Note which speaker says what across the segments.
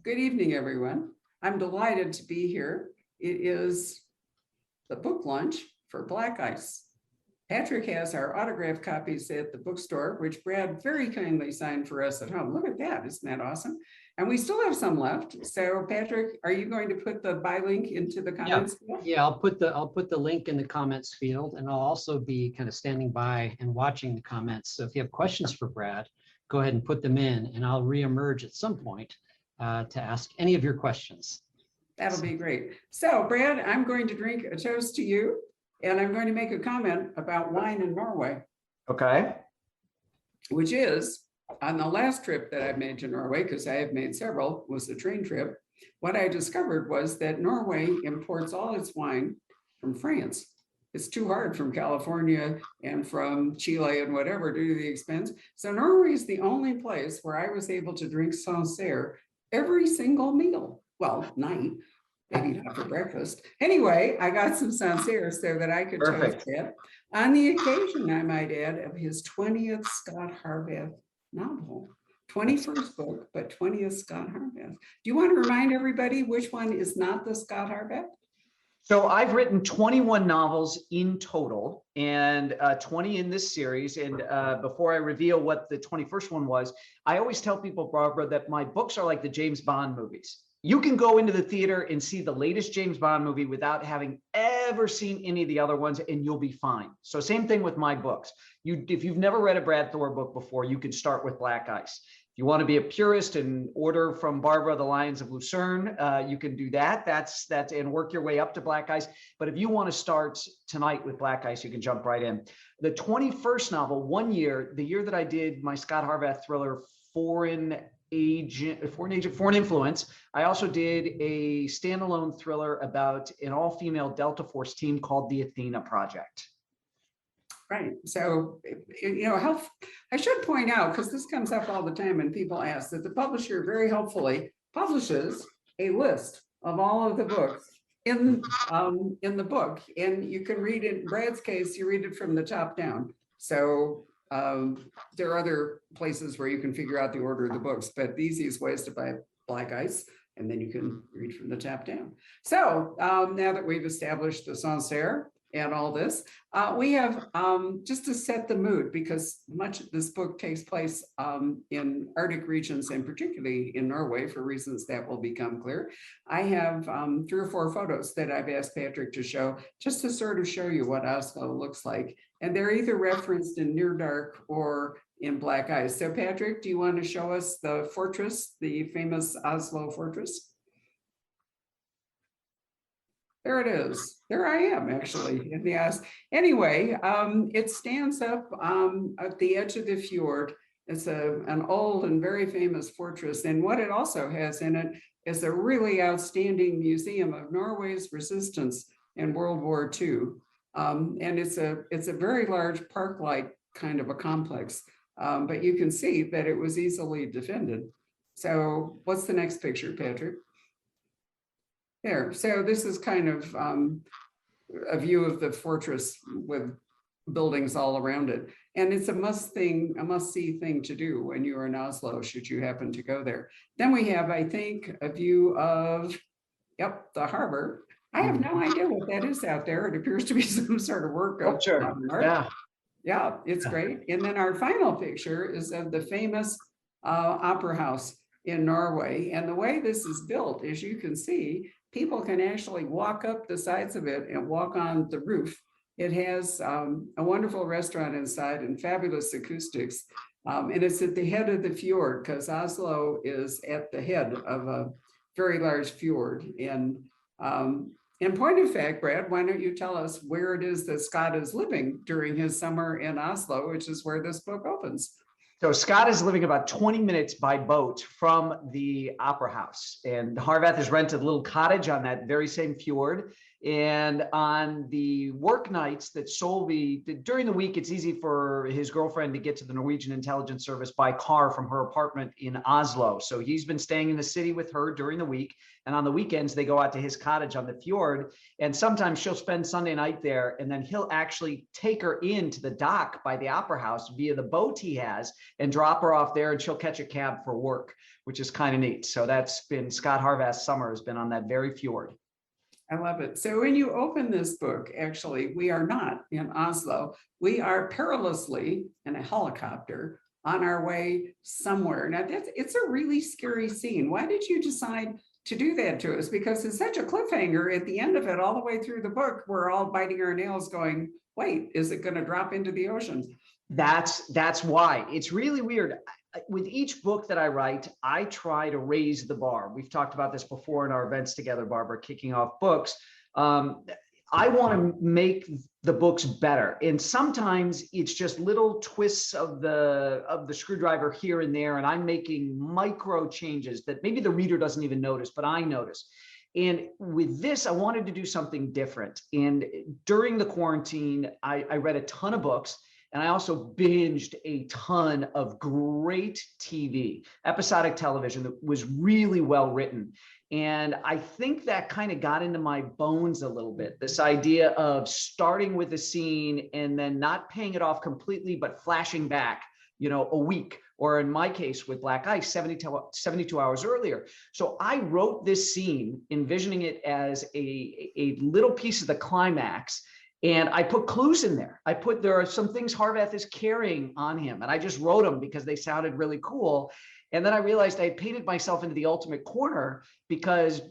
Speaker 1: Good evening, everyone. I'm delighted to be here. It is the book launch for Black Ice. Patrick has our autographed copies at the bookstore, which Brad very kindly signed for us at home. Look at that, isn't that awesome? And we still have some left. So Patrick, are you going to put the buy link into the comments?
Speaker 2: Yeah, I'll put the link in the comments field, and I'll also be kind of standing by and watching the comments. So if you have questions for Brad, go ahead and put them in, and I'll reemerge at some point to ask any of your questions.
Speaker 1: That'll be great. So Brad, I'm going to drink a toast to you, and I'm going to make a comment about wine in Norway.
Speaker 3: Okay.
Speaker 1: Which is, on the last trip that I made to Norway, because I have made several, was a train trip. What I discovered was that Norway imports all its wine from France. It's too hard from California and from Chile and whatever due to the expense. So Norway is the only place where I was able to drink Sancerre every single meal. Well, night, maybe not for breakfast. Anyway, I got some Sancerre so that I could toast it on the occasion, I might add, of his 20th Scott Harvath novel. 21st book, but 20th Scott Harvath. Do you want to remind everybody which one is not the Scott Harvath?
Speaker 3: So I've written 21 novels in total and 20 in this series. And before I reveal what the 21st one was, I always tell people, Barbara, that my books are like the James Bond movies. You can go into the theater and see the latest James Bond movie without having ever seen any of the other ones, and you'll be fine. So same thing with my books. If you've never read a Brad Thor book before, you can start with Black Ice. If you want to be a purist and order from Barbara, The Lions of Lucerne, you can do that. That's and work your way up to Black Ice. But if you want to start tonight with Black Ice, you can jump right in. The 21st novel, the year that I did my Scott Harvath thriller, Foreign Influence, I also did a standalone thriller about an all-female Delta Force team called the Athena Project.
Speaker 1: Right. So, I should point out, because this comes up all the time and people ask, that the publisher very helpfully publishes a list of all of the books in the book. And you can read it, in Brad's case, you read it from the top down. So there are other places where you can figure out the order of the books, but the easiest way is to buy Black Ice, and then you can read from the top down. So now that we've established the Sancerre and all this, we have, just to set the mood, because much of this book takes place in Arctic regions, and particularly in Norway for reasons that will become clear. I have 3 or 4 photos that I've asked Patrick to show, just to sort of show you what Oslo looks like. And they're either referenced in Near Dark or in Black Ice. So Patrick, do you want to show us the fortress, the famous Oslo Fortress? There it is. There I am, actually, in the ice. Anyway, it stands up at the edge of the fjord. It's an old and very famous fortress. And what it also has in it is a really outstanding museum of Norway's resistance in World War II. And it's a very large park-like kind of a complex. But you can see that it was easily defended. So what's the next picture, Patrick? There. So this is kind of a view of the fortress with buildings all around it. And it's a must-see thing to do when you're in Oslo, should you happen to go there. Then we have, I think, a view of, the harbor. I have no idea what that is out there. It appears to be some sort of work. Yeah, it's great. And then our final picture is of the famous opera house in Norway. And the way this is built, as you can see, people can actually walk up the sides of it and walk on the roof. It has a wonderful restaurant inside and fabulous acoustics. And it's at the head of the fjord, because Oslo is at the head of a very large fjord. And in point of fact, Brad, why don't you tell us where it is that Scott is living during his summer in Oslo, which is where this book opens.
Speaker 3: So Scott is living about 20 minutes by boat from the opera house, and Harvath has rented a little cottage on that very same fjord. And on the work nights that Solvi, during the week, it's easy for his girlfriend to get to the Norwegian intelligence service by car from her apartment in Oslo. So he's been staying in the city with her during the week. And on the weekends, they go out to his cottage on the fjord. And sometimes she'll spend Sunday night there. And then he'll actually take her into the dock by the opera house via the boat he has and drop her off there. And she'll catch a cab for work, which is kind of neat. So that's been Scott Harvath's summer has been on that very fjord.
Speaker 1: I love it. So when you open this book, actually, we are not in Oslo. We are perilously in a helicopter on our way somewhere. Now, it's a really scary scene. Why did you decide to do that to us? Because it's such a cliffhanger at the end of it, all the way through the book. We're all biting our nails going, wait, is it going to drop into the ocean?
Speaker 3: That's why. It's really weird. With each book that I write, I try to raise the bar. We've talked about this before in our events together, Barbara, kicking off books. I want to make the books better. And sometimes it's just little twists of the screwdriver here and there. And I'm making micro changes that maybe the reader doesn't even notice, but I notice. And with this, I wanted to do something different. And during the quarantine, I read a ton of books. And I also binged a ton of great TV, episodic television that was really well written. And I think that kind of got into my bones a little bit, this idea of starting with a scene and then not paying it off completely, but flashing back, a week, or in my case with Black Ice, 72 hours earlier. So I wrote this scene, envisioning it as a little piece of the climax. And I put clues in there. There are some things Harvath is carrying on him. And I just wrote them because they sounded really cool. And then I realized I had painted myself into the ultimate corner, because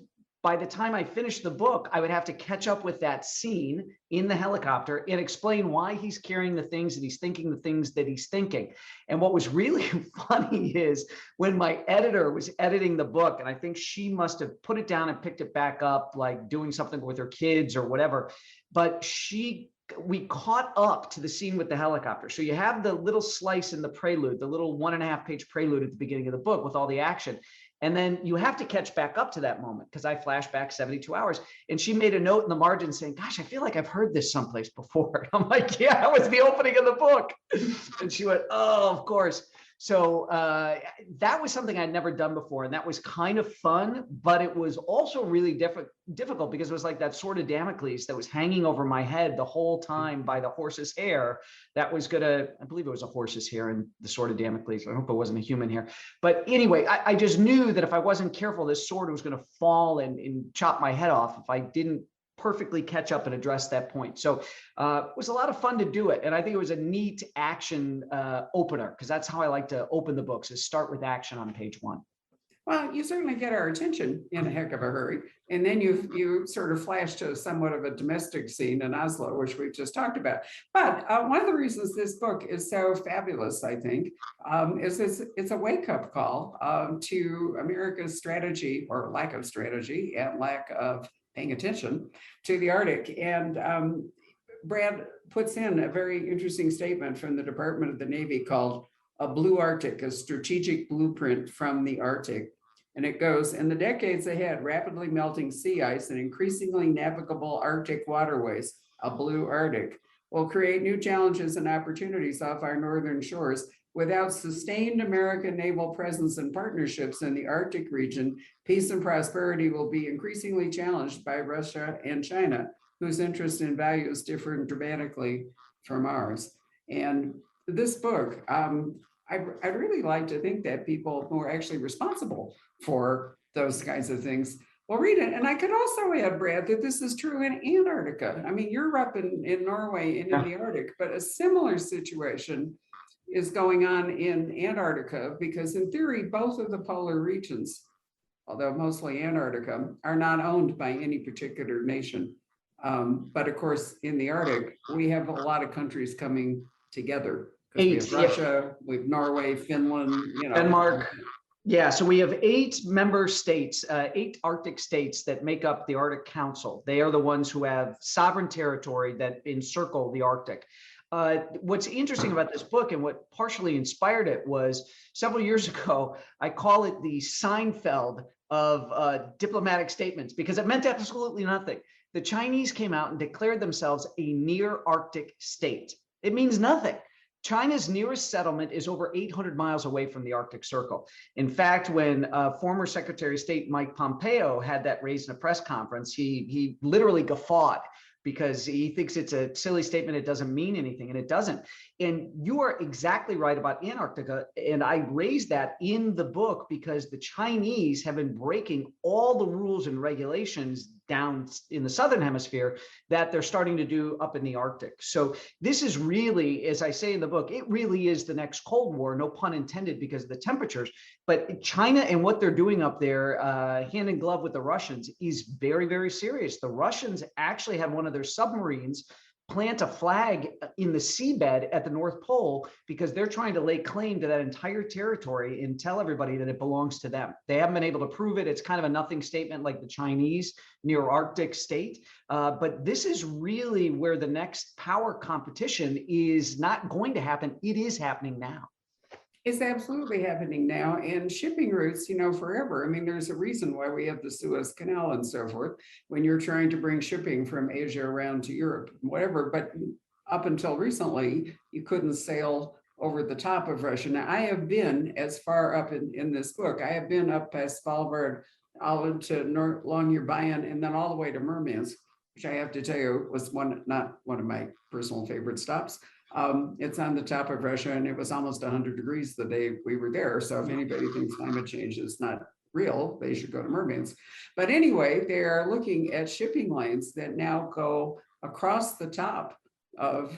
Speaker 3: by the time I finished the book, I would have to catch up with that scene in the helicopter and explain why he's carrying the things that he's thinking, the things that he's thinking. And what was really funny is when my editor was editing the book, and I think she must have put it down and picked it back up, like doing something with her kids or whatever, but we caught up to the scene with the helicopter. So you have the little slice in the prelude, the little 1.5 page prelude at the beginning of the book with all the action. And then you have to catch back up to that moment, because I flashed back 72 hours. And she made a note in the margin saying, gosh, I feel like I've heard this someplace before. I'm like, yeah, that was the opening of the book. And she went, oh, of course. So that was something I'd never done before. And that was kind of fun, but it was also really difficult, because it was like that sword of Damocles that was hanging over my head the whole time by the horse's hair. That was I believe it was a horse's hair in the sword of Damocles. I hope it wasn't a human hair. But anyway, I just knew that if I wasn't careful, this sword was going to fall and chop my head off if I didn't perfectly catch up and address that point. So it was a lot of fun to do it. And I think it was a neat action opener, because that's how I like to open the books, is start with action on page 1.
Speaker 1: Well, you certainly get our attention in a heck of a hurry. And then you sort of flash to somewhat of a domestic scene in Oslo, which we've just talked about. But one of the reasons this book is so fabulous, I think, is it's a wake-up call to America's strategy, or lack of strategy, and lack of paying attention to the Arctic. And Brad puts in a very interesting statement from the Department of the Navy called "A Blue Arctic, a Strategic Blueprint from the Arctic." And it goes, in the decades ahead, rapidly melting sea ice and increasingly navigable Arctic waterways, a blue Arctic, will create new challenges and opportunities off our northern shores. Without sustained American naval presence and partnerships in the Arctic region, peace and prosperity will be increasingly challenged by Russia and China, whose interests and values differ dramatically from ours. And this book, I'd really like to think that people who are actually responsible for those kinds of things will read it. And I could also add, Brad, that this is true in Antarctica. I mean, you're up in Norway and in the Arctic, but a similar situation is going on in Antarctica, because in theory, both of the polar regions, although mostly Antarctica, are not owned by any particular nation. But of course, in the Arctic, we have a lot of countries coming together. We have Russia, we have Norway, Finland,
Speaker 3: Denmark. Yeah, so we have 8 member states, 8 Arctic states that make up the Arctic Council. They are the ones who have sovereign territory that encircle the Arctic. What's interesting about this book, and what partially inspired it, was several years ago, I call it the Seinfeld of diplomatic statements, because it meant absolutely nothing. The Chinese came out and declared themselves a near Arctic state. It means nothing. China's nearest settlement is over 800 miles away from the Arctic Circle. In fact, when former Secretary of State Mike Pompeo had that raised in a press conference, he literally guffawed because he thinks it's a silly statement. It doesn't mean anything, and it doesn't. And you are exactly right about Antarctica. And I raised that in the book because the Chinese have been breaking all the rules and regulations down in the southern hemisphere that they're starting to do up in the Arctic. So this is really, as I say in the book, it really is the next Cold War, no pun intended, because of the temperatures. But China and what they're doing up there, hand in glove with the Russians, is very, very serious. The Russians actually had one of their submarines plant a flag in the seabed at the North Pole because they're trying to lay claim to that entire territory and tell everybody that it belongs to them. They haven't been able to prove it. It's kind of a nothing statement like the Chinese near Arctic state. But this is really where the next power competition is not going to happen. It is happening now.
Speaker 1: It's absolutely happening now, and shipping routes, forever. I mean, there's a reason why we have the Suez Canal and so forth when you're trying to bring shipping from Asia around to Europe, whatever. But up until recently, you couldn't sail over the top of Russia. Now, I have been as far up in this book. I have been up past Svalbard, all into Longyearbyen, and then all the way to Murmansk, which I have to tell you was not one of my personal favorite stops. It's on the top of Russia, and it was almost 100 degrees the day we were there. So if anybody thinks climate change is not real, they should go to Murmansk. But anyway, they are looking at shipping lanes that now go across the top of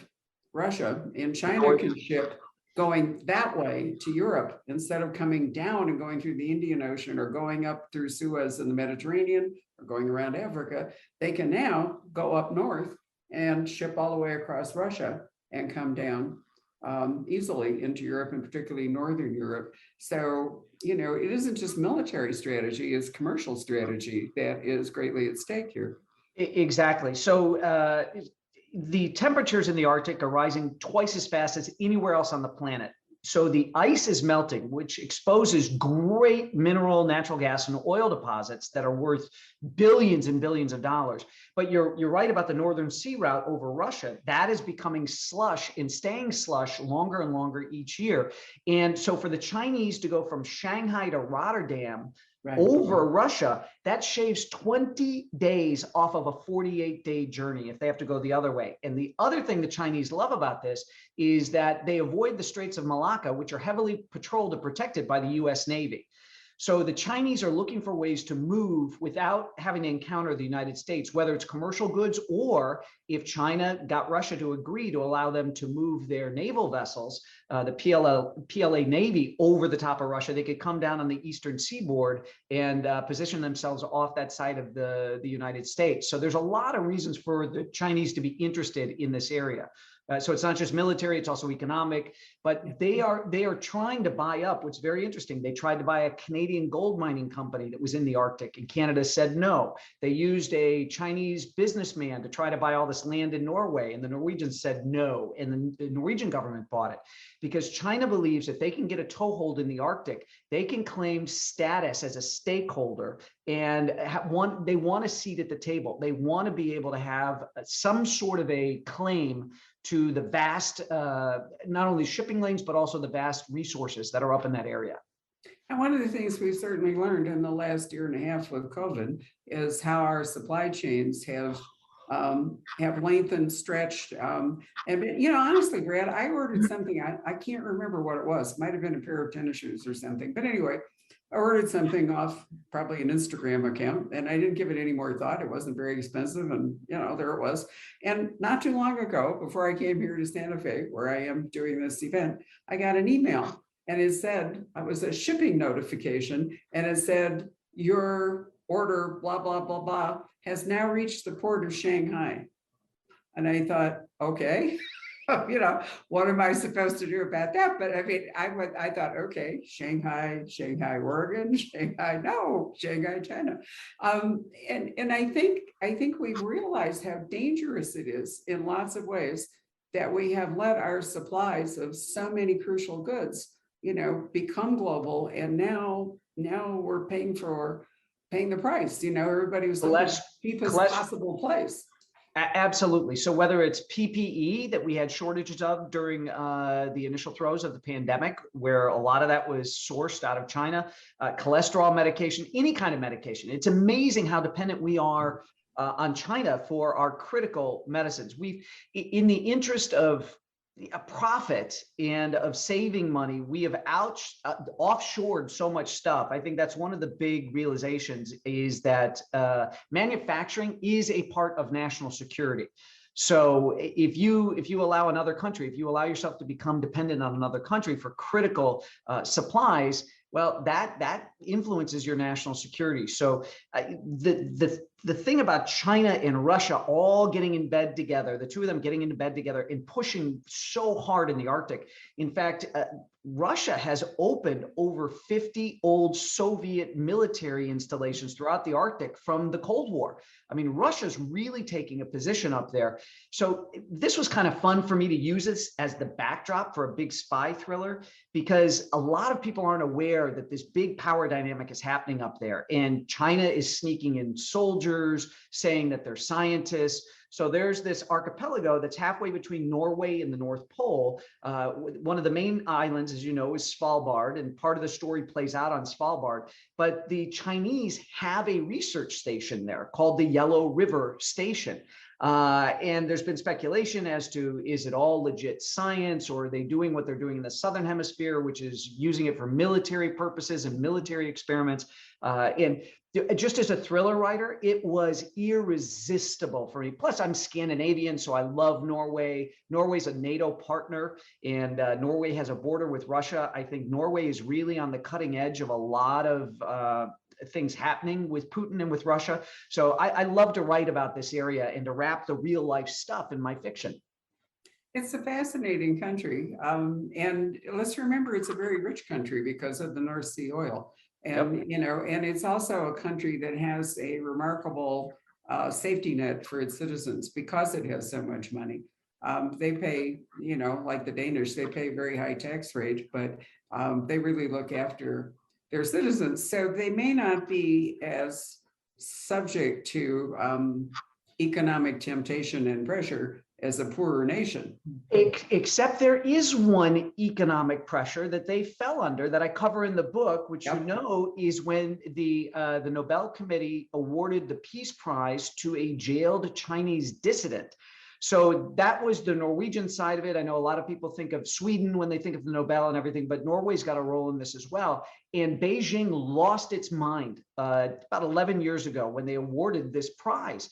Speaker 1: Russia, and China can ship going that way to Europe instead of coming down and going through the Indian Ocean or going up through Suez in the Mediterranean or going around Africa. They can now go up north and ship all the way across Russia and come down easily into Europe, and particularly Northern Europe. So, it isn't just military strategy, it's commercial strategy that is greatly at stake here.
Speaker 3: Exactly. So the temperatures in the Arctic are rising twice as fast as anywhere else on the planet. So the ice is melting, which exposes great mineral, natural gas, and oil deposits that are worth billions and billions of dollars. But you're right about the Northern Sea route over Russia. That is becoming slush and staying slush longer and longer each year. And so for the Chinese to go from Shanghai to Rotterdam, right, over Russia, that shaves 20 days off of a 48-day journey if they have to go the other way. And the other thing the Chinese love about this is that they avoid the Straits of Malacca, which are heavily patrolled and protected by the US Navy. So the Chinese are looking for ways to move without having to encounter the United States, whether it's commercial goods or if China got Russia to agree to allow them to move their naval vessels, the PLA Navy, over the top of Russia, they could come down on the eastern seaboard and position themselves off that side of the United States. So there's a lot of reasons for the Chinese to be interested in this area. So it's not just military, it's also economic, but they are trying to buy up. What's very interesting, they tried to buy a Canadian gold mining company that was in the Arctic, and Canada said no. They used a Chinese businessman to try to buy all this land in Norway, and the Norwegians said no, and the Norwegian government bought it because China believes if they can get a toehold in the Arctic, they can claim status as a stakeholder, and they want a seat at the table. They want to be able to have some sort of a claim to the vast, not only shipping lanes, but also the vast resources that are up in that area.
Speaker 1: And one of the things we've certainly learned in the last year and a half with COVID is how our supply chains have lengthened, stretched. And honestly, Brad, I ordered something, I can't remember what it was. It might have been a pair of tennis shoes or something. But anyway, I ordered something off probably an Instagram account, and I didn't give it any more thought. It wasn't very expensive, and there it was. And not too long ago, before I came here to Santa Fe, where I am doing this event, I got an email, and it said, it was a shipping notification, and it said, your order, blah, blah, blah, blah, has now reached the port of Shanghai. And I thought, okay. What am I supposed to do about that? But I mean, I thought, okay, Shanghai, Oregon, Shanghai, China. And I think we've realized how dangerous it is in lots of ways that we have let our supplies of so many crucial goods, become global. And now we're paying for paying the price. Everybody was
Speaker 3: The
Speaker 1: looking
Speaker 3: less
Speaker 1: at the cheapest
Speaker 3: cholesterol.
Speaker 1: possible place.
Speaker 3: Absolutely. So whether it's PPE that we had shortages of during the initial throes of the pandemic, where a lot of that was sourced out of China, cholesterol medication, any kind of medication. It's amazing how dependent we are on China for our critical medicines. We've, in the interest of a profit and of saving money, we have offshored so much stuff. I think that's one of the big realizations, is that manufacturing is a part of national security. So if you allow another country, if you allow yourself to become dependent on another country for critical supplies, well, that influences your national security. So the thing about China and Russia all getting in bed together, the two of them getting into bed together and pushing so hard in the Arctic. In fact, Russia has opened over 50 old Soviet military installations throughout the Arctic from the Cold War. I mean, Russia's really taking a position up there. So this was kind of fun for me to use this as the backdrop for a big spy thriller, because a lot of people aren't aware that this big power dynamic is happening up there. And China is sneaking in soldiers, saying that they're scientists. So there's this archipelago that's halfway between Norway and the North Pole. One of the main islands, as you know, is Svalbard, and part of the story plays out on Svalbard. But the Chinese have a research station there called the Yellow River Station. And there's been speculation as to, is it all legit science, or are they doing what they're doing in the Southern Hemisphere, which is using it for military purposes and military experiments? And just as a thriller writer, it was irresistible for me. Plus, I'm Scandinavian, so I love Norway. Norway's a NATO partner, and Norway has a border with Russia. I think Norway is really on the cutting edge of a lot of things happening with Putin and with Russia. So I love to write about this area and to wrap the real life stuff in my fiction.
Speaker 1: It's a fascinating country. And let's remember, it's a very rich country because of the North Sea oil. And, and it's also a country that has a remarkable safety net for its citizens because it has so much money. They pay, like the Danish, they pay a very high tax rate, but they really look after their citizens. So they may not be as subject to economic temptation and pressure as a poorer nation.
Speaker 3: Except there is one economic pressure that they fell under that I cover in the book, which is when the Nobel Committee awarded the Peace Prize to a jailed Chinese dissident. So that was the Norwegian side of it. I know a lot of people think of Sweden when they think of the Nobel and everything, but Norway's got a role in this as well. And Beijing lost its mind about 11 years ago when they awarded this prize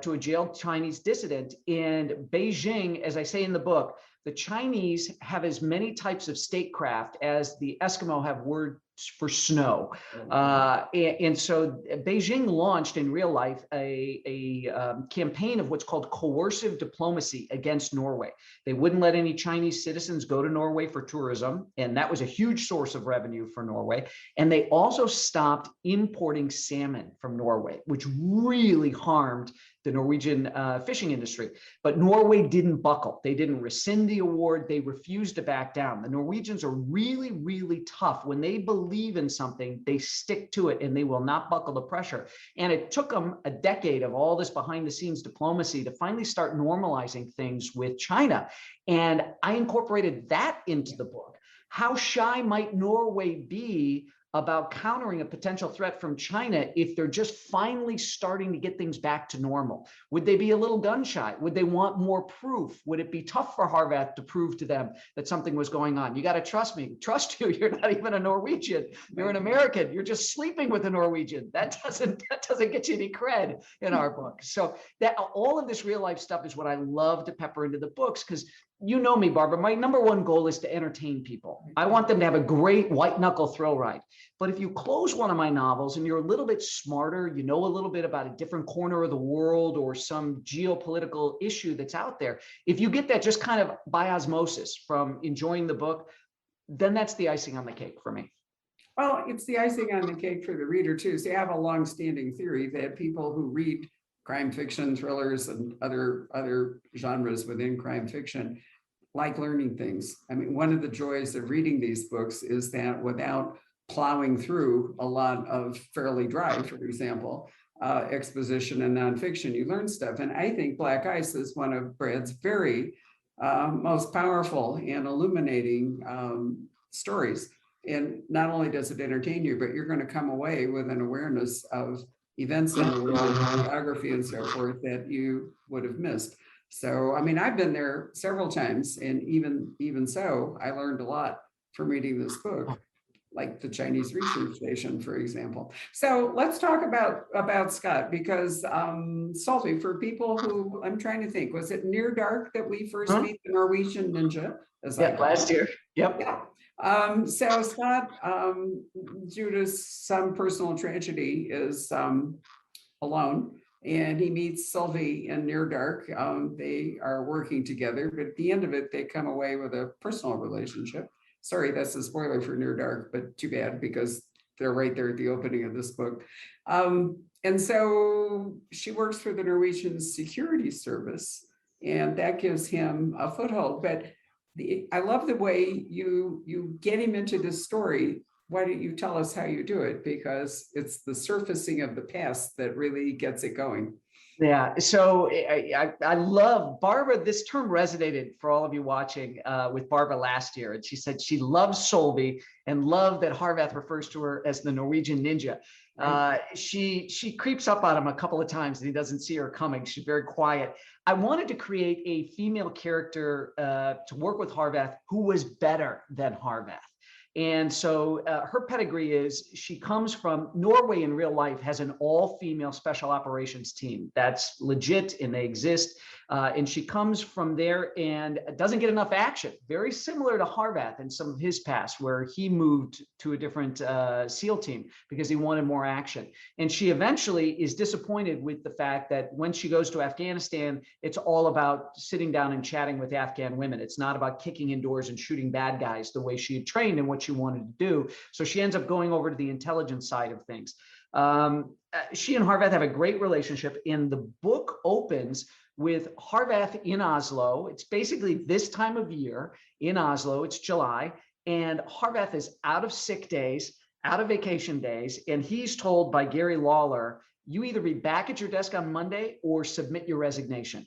Speaker 3: to a jailed Chinese dissident. And Beijing, as I say in the book, the Chinese have as many types of statecraft as the Eskimo have words for snow. And so Beijing launched in real life a campaign of what's called coercive diplomacy against Norway. They wouldn't let any Chinese citizens go to Norway for tourism, and that was a huge source of revenue for Norway. And they also stopped importing salmon from Norway, which really harmed the Norwegian fishing industry. But Norway didn't buckle. They didn't rescind the award. They refused to back down. The Norwegians are really, really tough. When they believe in something, they stick to it and they will not buckle to pressure. And it took them a decade of all this behind the scenes diplomacy to finally start normalizing things with China. And I incorporated that into the book. How shy might Norway be about countering a potential threat from China if they're just finally starting to get things back to normal? Would they be a little gun shy? Would they want more proof? Would it be tough for Harvard to prove to them that something was going on? You got to trust me. Trust you. You're not even a Norwegian. You're an American. You're just sleeping with a Norwegian. That doesn't get you any cred in our book. So that all of this real life stuff is what I love to pepper into the books, because you know me, Barbara, my number one goal is to entertain people. I want them to have a great white knuckle thrill ride. But if you close one of my novels and you're a little bit smarter, you know a little bit about a different corner of the world or some geopolitical issue that's out there, if you get that just kind of by osmosis from enjoying the book, then that's the icing on the cake for me.
Speaker 1: Well, it's the icing on the cake for the reader too. So I have a long-standing theory that people who read crime fiction, thrillers, and other genres within crime fiction like learning things. I mean, one of the joys of reading these books is that without plowing through a lot of fairly dry, for example, exposition and nonfiction. You learn stuff. And I think Black Ice is one of Brad's very most powerful and illuminating stories. And not only does it entertain you, but you're going to come away with an awareness of events in the world, geography and so forth that you would have missed. So, I mean, I've been there several times, and even so, I learned a lot from reading this book, like the Chinese research station, for example. So let's talk about Scott, because Solvi, for people who, I'm trying to think, was it Near Dark that we first meet the Norwegian ninja?
Speaker 3: Yeah, last year. Yep.
Speaker 1: Yeah. So Scott, due to some personal tragedy, is alone, and he meets Sylvie in Near Dark. They are working together, but at the end of it, they come away with a personal relationship. Sorry, that's a spoiler for Near Dark, but too bad, because they're right there at the opening of this book. And so she works for the Norwegian Security Service, and that gives him a foothold. But I love the way you get him into this story. Why don't you tell us how you do it? Because it's the surfacing of the past that really gets it going.
Speaker 3: Yeah, so I love Barbara. This term resonated for all of you watching with Barbara last year. And she said she loves Solvi and loved that Harvath refers to her as the Norwegian ninja. She creeps up on him a couple of times and he doesn't see her coming. She's very quiet. I wanted to create a female character to work with Harvath who was better than Harvath. And so her pedigree is she comes from Norway. In real life has an all-female special operations team that's legit and they exist. And she comes from there and doesn't get enough action. Very similar to Harvath in some of his past, where he moved to a different SEAL team because he wanted more action. And she eventually is disappointed with the fact that when she goes to Afghanistan, it's all about sitting down and chatting with Afghan women. It's not about kicking indoors and shooting bad guys the way she had trained and what she wanted to do. So she ends up going over to the intelligence side of things. She and Harvath have a great relationship, and the book opens with Harvath in Oslo. It's basically this time of year in Oslo. It's July, and Harvath is out of sick days, out of vacation days, and he's told by Gary Lawler, you either be back at your desk on Monday or submit your resignation.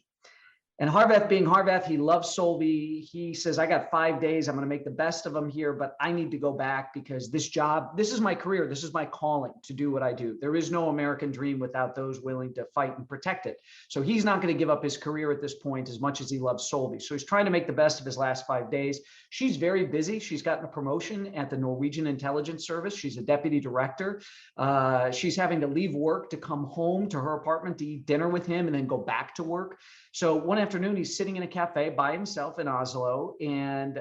Speaker 3: And Harvath, being Harvath, he loves Solvi. He says, I got 5 days. I'm going to make the best of them here, but I need to go back because this job, this is my career. This is my calling to do what I do. There is no American dream without those willing to fight and protect it. So he's not going to give up his career at this point as much as he loves Solvi. So he's trying to make the best of his last 5 days. She's very busy. She's gotten a promotion at the Norwegian Intelligence Service. She's a deputy director. She's having to leave work to come home to her apartment to eat dinner with him and then go back to work. So one afternoon, he's sitting in a cafe by himself in Oslo and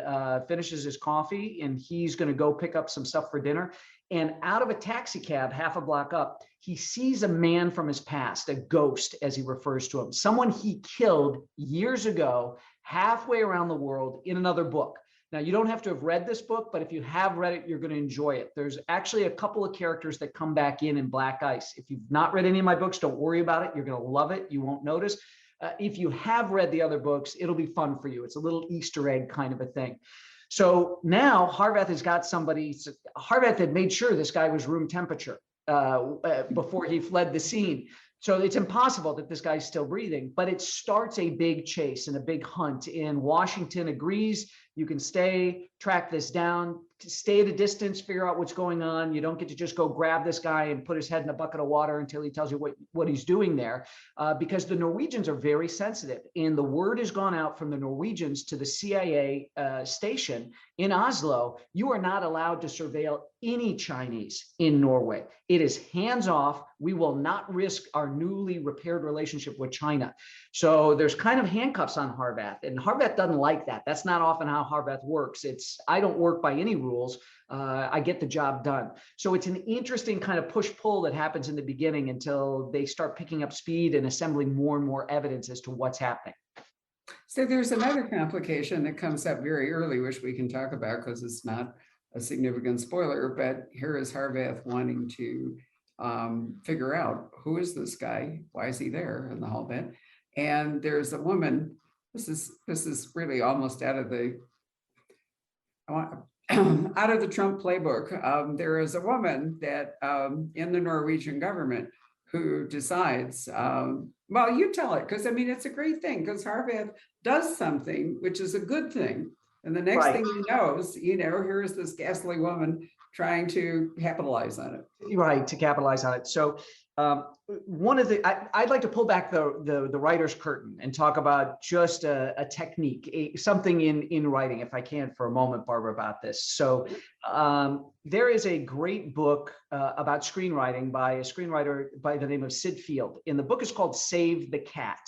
Speaker 3: finishes his coffee, and he's going to go pick up some stuff for dinner. And out of a taxi cab, half a block up, he sees a man from his past, a ghost, as he refers to him, someone he killed years ago, halfway around the world in another book. Now, you don't have to have read this book, but if you have read it, you're going to enjoy it. There's actually a couple of characters that come back in Black Ice. If you've not read any of my books, don't worry about it. You're going to love it. You won't notice. If you have read the other books, it'll be fun for you. It's a little Easter egg kind of a thing. So now Harvath has got somebody. Harvath had made sure this guy was room temperature before he fled the scene. So it's impossible that this guy's still breathing, but it starts a big chase and a big hunt. And Washington agrees, you can stay, track this down, stay at a distance, figure out what's going on. You don't get to just go grab this guy and put his head in a bucket of water until he tells you what he's doing there, because the Norwegians are very sensitive. And the word has gone out from the Norwegians to the CIA station in Oslo, you are not allowed to surveil any Chinese in Norway. It is hands off. We will not risk our newly repaired relationship with China. So there's kind of handcuffs on Harvath, and Harvath doesn't like that. That's not often how Harvath works. It's, I don't work by any rules. I get the job done. So it's an interesting kind of push-pull that happens in the beginning until they start picking up speed and assembling more and more evidence as to what's happening.
Speaker 1: So there's another complication that comes up very early, which we can talk about because it's not a significant spoiler, but here is Harvath wanting to figure out, who is this guy? Why is he there? And the whole bit. And there's a woman, this is really almost out of the, out of the Trump playbook, there is a woman that in the Norwegian government who decides, well, you tell it, because I mean, it's a great thing, because Harvard does something, which is a good thing. And the next
Speaker 3: Right.
Speaker 1: thing he knows, here's this ghastly woman trying to capitalize on it.
Speaker 3: Right, to capitalize on it. So one of the, I'd like to pull back the writer's curtain and talk about just a technique, something in writing, if I can for a moment, Barbara, about this. So there is a great book about screenwriting by a screenwriter by the name of Sid Field. And the book is called Save the Cat.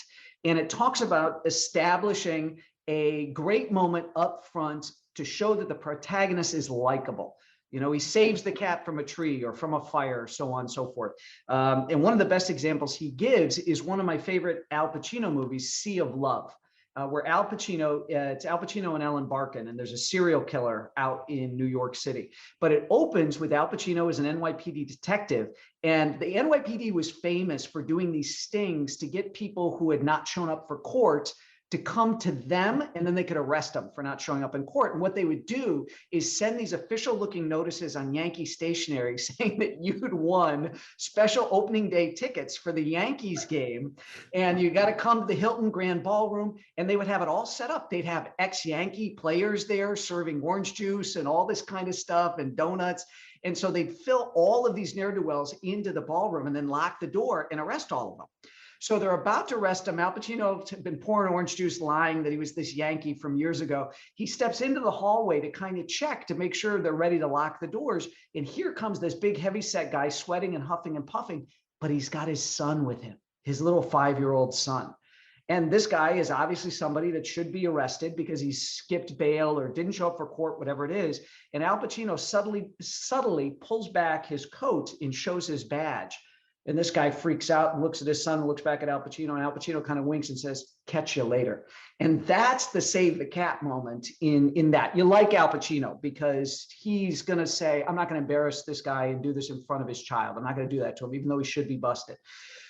Speaker 3: And it talks about establishing a great moment up front to show that the protagonist is likable. He saves the cat from a tree or from a fire, so on and so forth. And one of the best examples he gives is one of my favorite Al Pacino movies, Sea of Love, where Al Pacino, it's Al Pacino and Ellen Barkin, and there's a serial killer out in New York City. But it opens with Al Pacino as an NYPD detective. And the NYPD was famous for doing these stings to get people who had not shown up for court to come to them, and then they could arrest them for not showing up in court. And what they would do is send these official looking notices on Yankee stationery saying that you'd won special opening day tickets for the Yankees game. And you got to come to the Hilton Grand Ballroom, and they would have it all set up. They'd have ex-Yankee players there serving orange juice and all this kind of stuff and donuts. And so they'd fill all of these ne'er-do-wells into the ballroom and then lock the door and arrest all of them. So they're about to arrest him. Al Pacino had been pouring orange juice, lying that he was this Yankee from years ago. He steps into the hallway to kind of check to make sure they're ready to lock the doors. And here comes this big heavyset guy sweating and huffing and puffing, but he's got his son with him, his little 5-year-old son. And this guy is obviously somebody that should be arrested because he skipped bail or didn't show up for court, whatever it is. And Al Pacino subtly pulls back his coat and shows his badge. And this guy freaks out and looks at his son and looks back at Al Pacino, and Al Pacino kind of winks and says, "Catch you later." And that's the save the cat moment in that. You like Al Pacino because he's going to say, I'm not going to embarrass this guy and do this in front of his child. I'm not going to do that to him, even though he should be busted.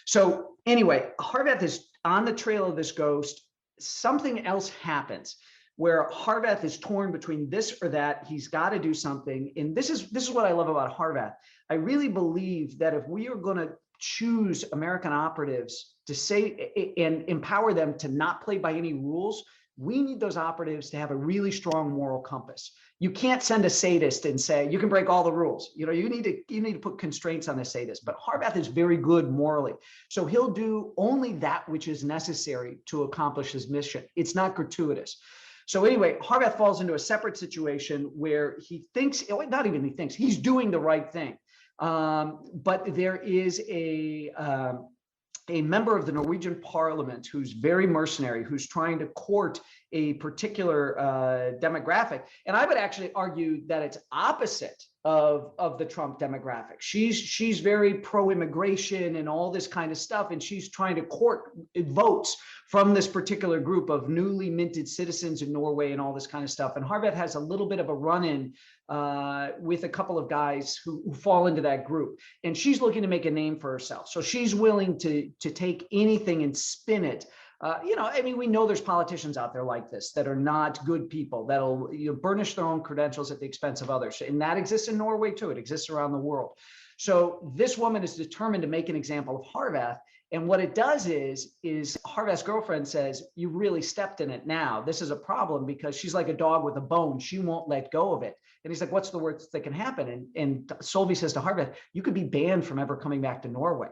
Speaker 3: So anyway, Harvath is on the trail of this ghost. Something else happens where Harvath is torn between this or that. He's got to do something. And this is what I love about Harvath. I really believe that if we are going to choose American operatives to say and empower them to not play by any rules, we need those operatives to have a really strong moral compass. You can't send a sadist and say, you can break all the rules. You need to put constraints on a sadist, but Harvath is very good morally. So he'll do only that which is necessary to accomplish his mission. It's not gratuitous. So anyway, Harvath falls into a separate situation where he thinks, not even he thinks, he's doing the right thing. But there is a member of the Norwegian parliament who's very mercenary, who's trying to court a particular demographic. And I would actually argue that it's opposite of the Trump demographic. She's very pro-immigration and all this kind of stuff. And she's trying to court votes from this particular group of newly minted citizens in Norway and all this kind of stuff. And Harvath has a little bit of a run-in with a couple of guys who fall into that group. And she's looking to make a name for herself. So she's willing to take anything and spin it. We know there's politicians out there like this that are not good people, that'll burnish their own credentials at the expense of others. And that exists in Norway too. It exists around the world. So this woman is determined to make an example of Harvath. And what it does is Harvath's girlfriend says, you really stepped in it now. This is a problem because she's like a dog with a bone. She won't let go of it. And he's like, what's the worst that can happen? And Solveig says to Harvath, you could be banned from ever coming back to Norway.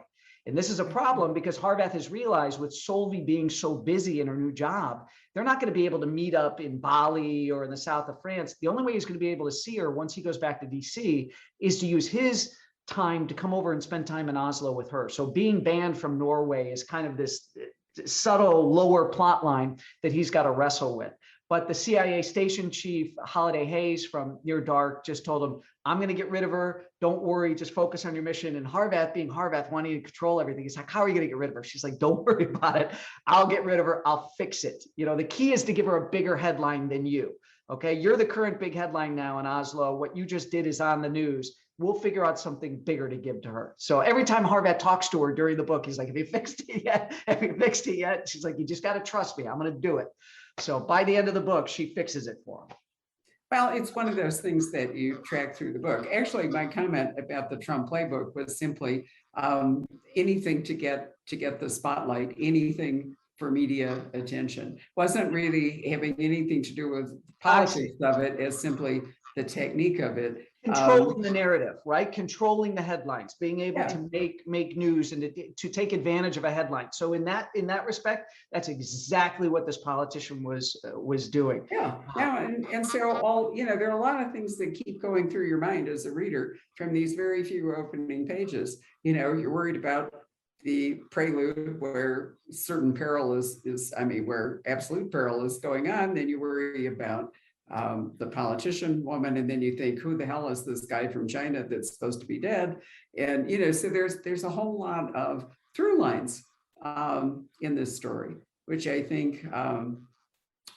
Speaker 3: And this is a problem because Harvath has realized with Solveig being so busy in her new job, they're not going to be able to meet up in Bali or in the south of France. The only way he's going to be able to see her once he goes back to DC is to use his time to come over and spend time in Oslo with her. So being banned from Norway is kind of this subtle lower plot line that he's got to wrestle with. But the CIA station chief, Holiday Hayes from Near Dark, just told him, I'm going to get rid of her. Don't worry, just focus on your mission. And Harvath, being Harvath, wanting to control everything, he's like, how are you going to get rid of her? She's like, don't worry about it. I'll get rid of her. I'll fix it. The key is to give her a bigger headline than you. Okay, you're the current big headline now in Oslo. What you just did is on the news. We'll figure out something bigger to give to her. So every time Harvath talks to her during the book, he's like, have you fixed it yet? Have you fixed it yet? She's like, you just got to trust me. I'm going to do it. So by the end of the book, she fixes it for him.
Speaker 1: Well, it's one of those things that you track through the book. Actually, my comment about the Trump playbook was simply anything to get the spotlight, anything for media attention. Wasn't really having anything to do with politics of it, as simply the technique of it.
Speaker 3: Controlling the narrative, right? Controlling the headlines, being able
Speaker 1: Yeah.
Speaker 3: to make news and to take advantage of a headline. So in that respect, that's exactly what this politician was doing.
Speaker 1: Yeah, and so all, there are a lot of things that keep going through your mind as a reader from these very few opening pages. You're worried about the prelude where certain peril where absolute peril is going on. Then you worry about the politician woman, and then you think, who the hell is this guy from China that's supposed to be dead? And so there's a whole lot of through lines in this story, which I think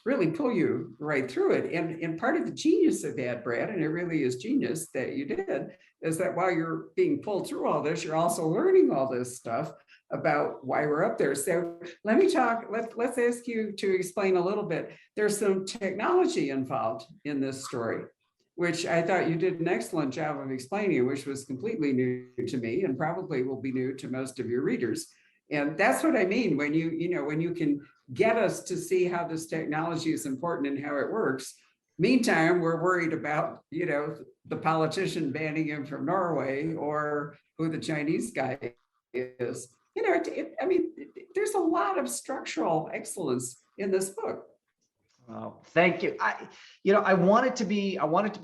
Speaker 1: really pull you right through it. And part of the genius of that, Brad, and it really is genius that you did, is that while you're being pulled through all this, you're also learning all this stuff about why we're up there. So let me talk, let's ask you to explain a little bit. There's some technology involved in this story, which I thought you did an excellent job of explaining, which was completely new to me and probably will be new to most of your readers. And that's what I mean when when you can get us to see how this technology is important and how it works. Meantime, we're worried about, the politician banning him from Norway or who the Chinese guy is. There's a lot of structural excellence in this book.
Speaker 3: Oh, thank you. I want it to be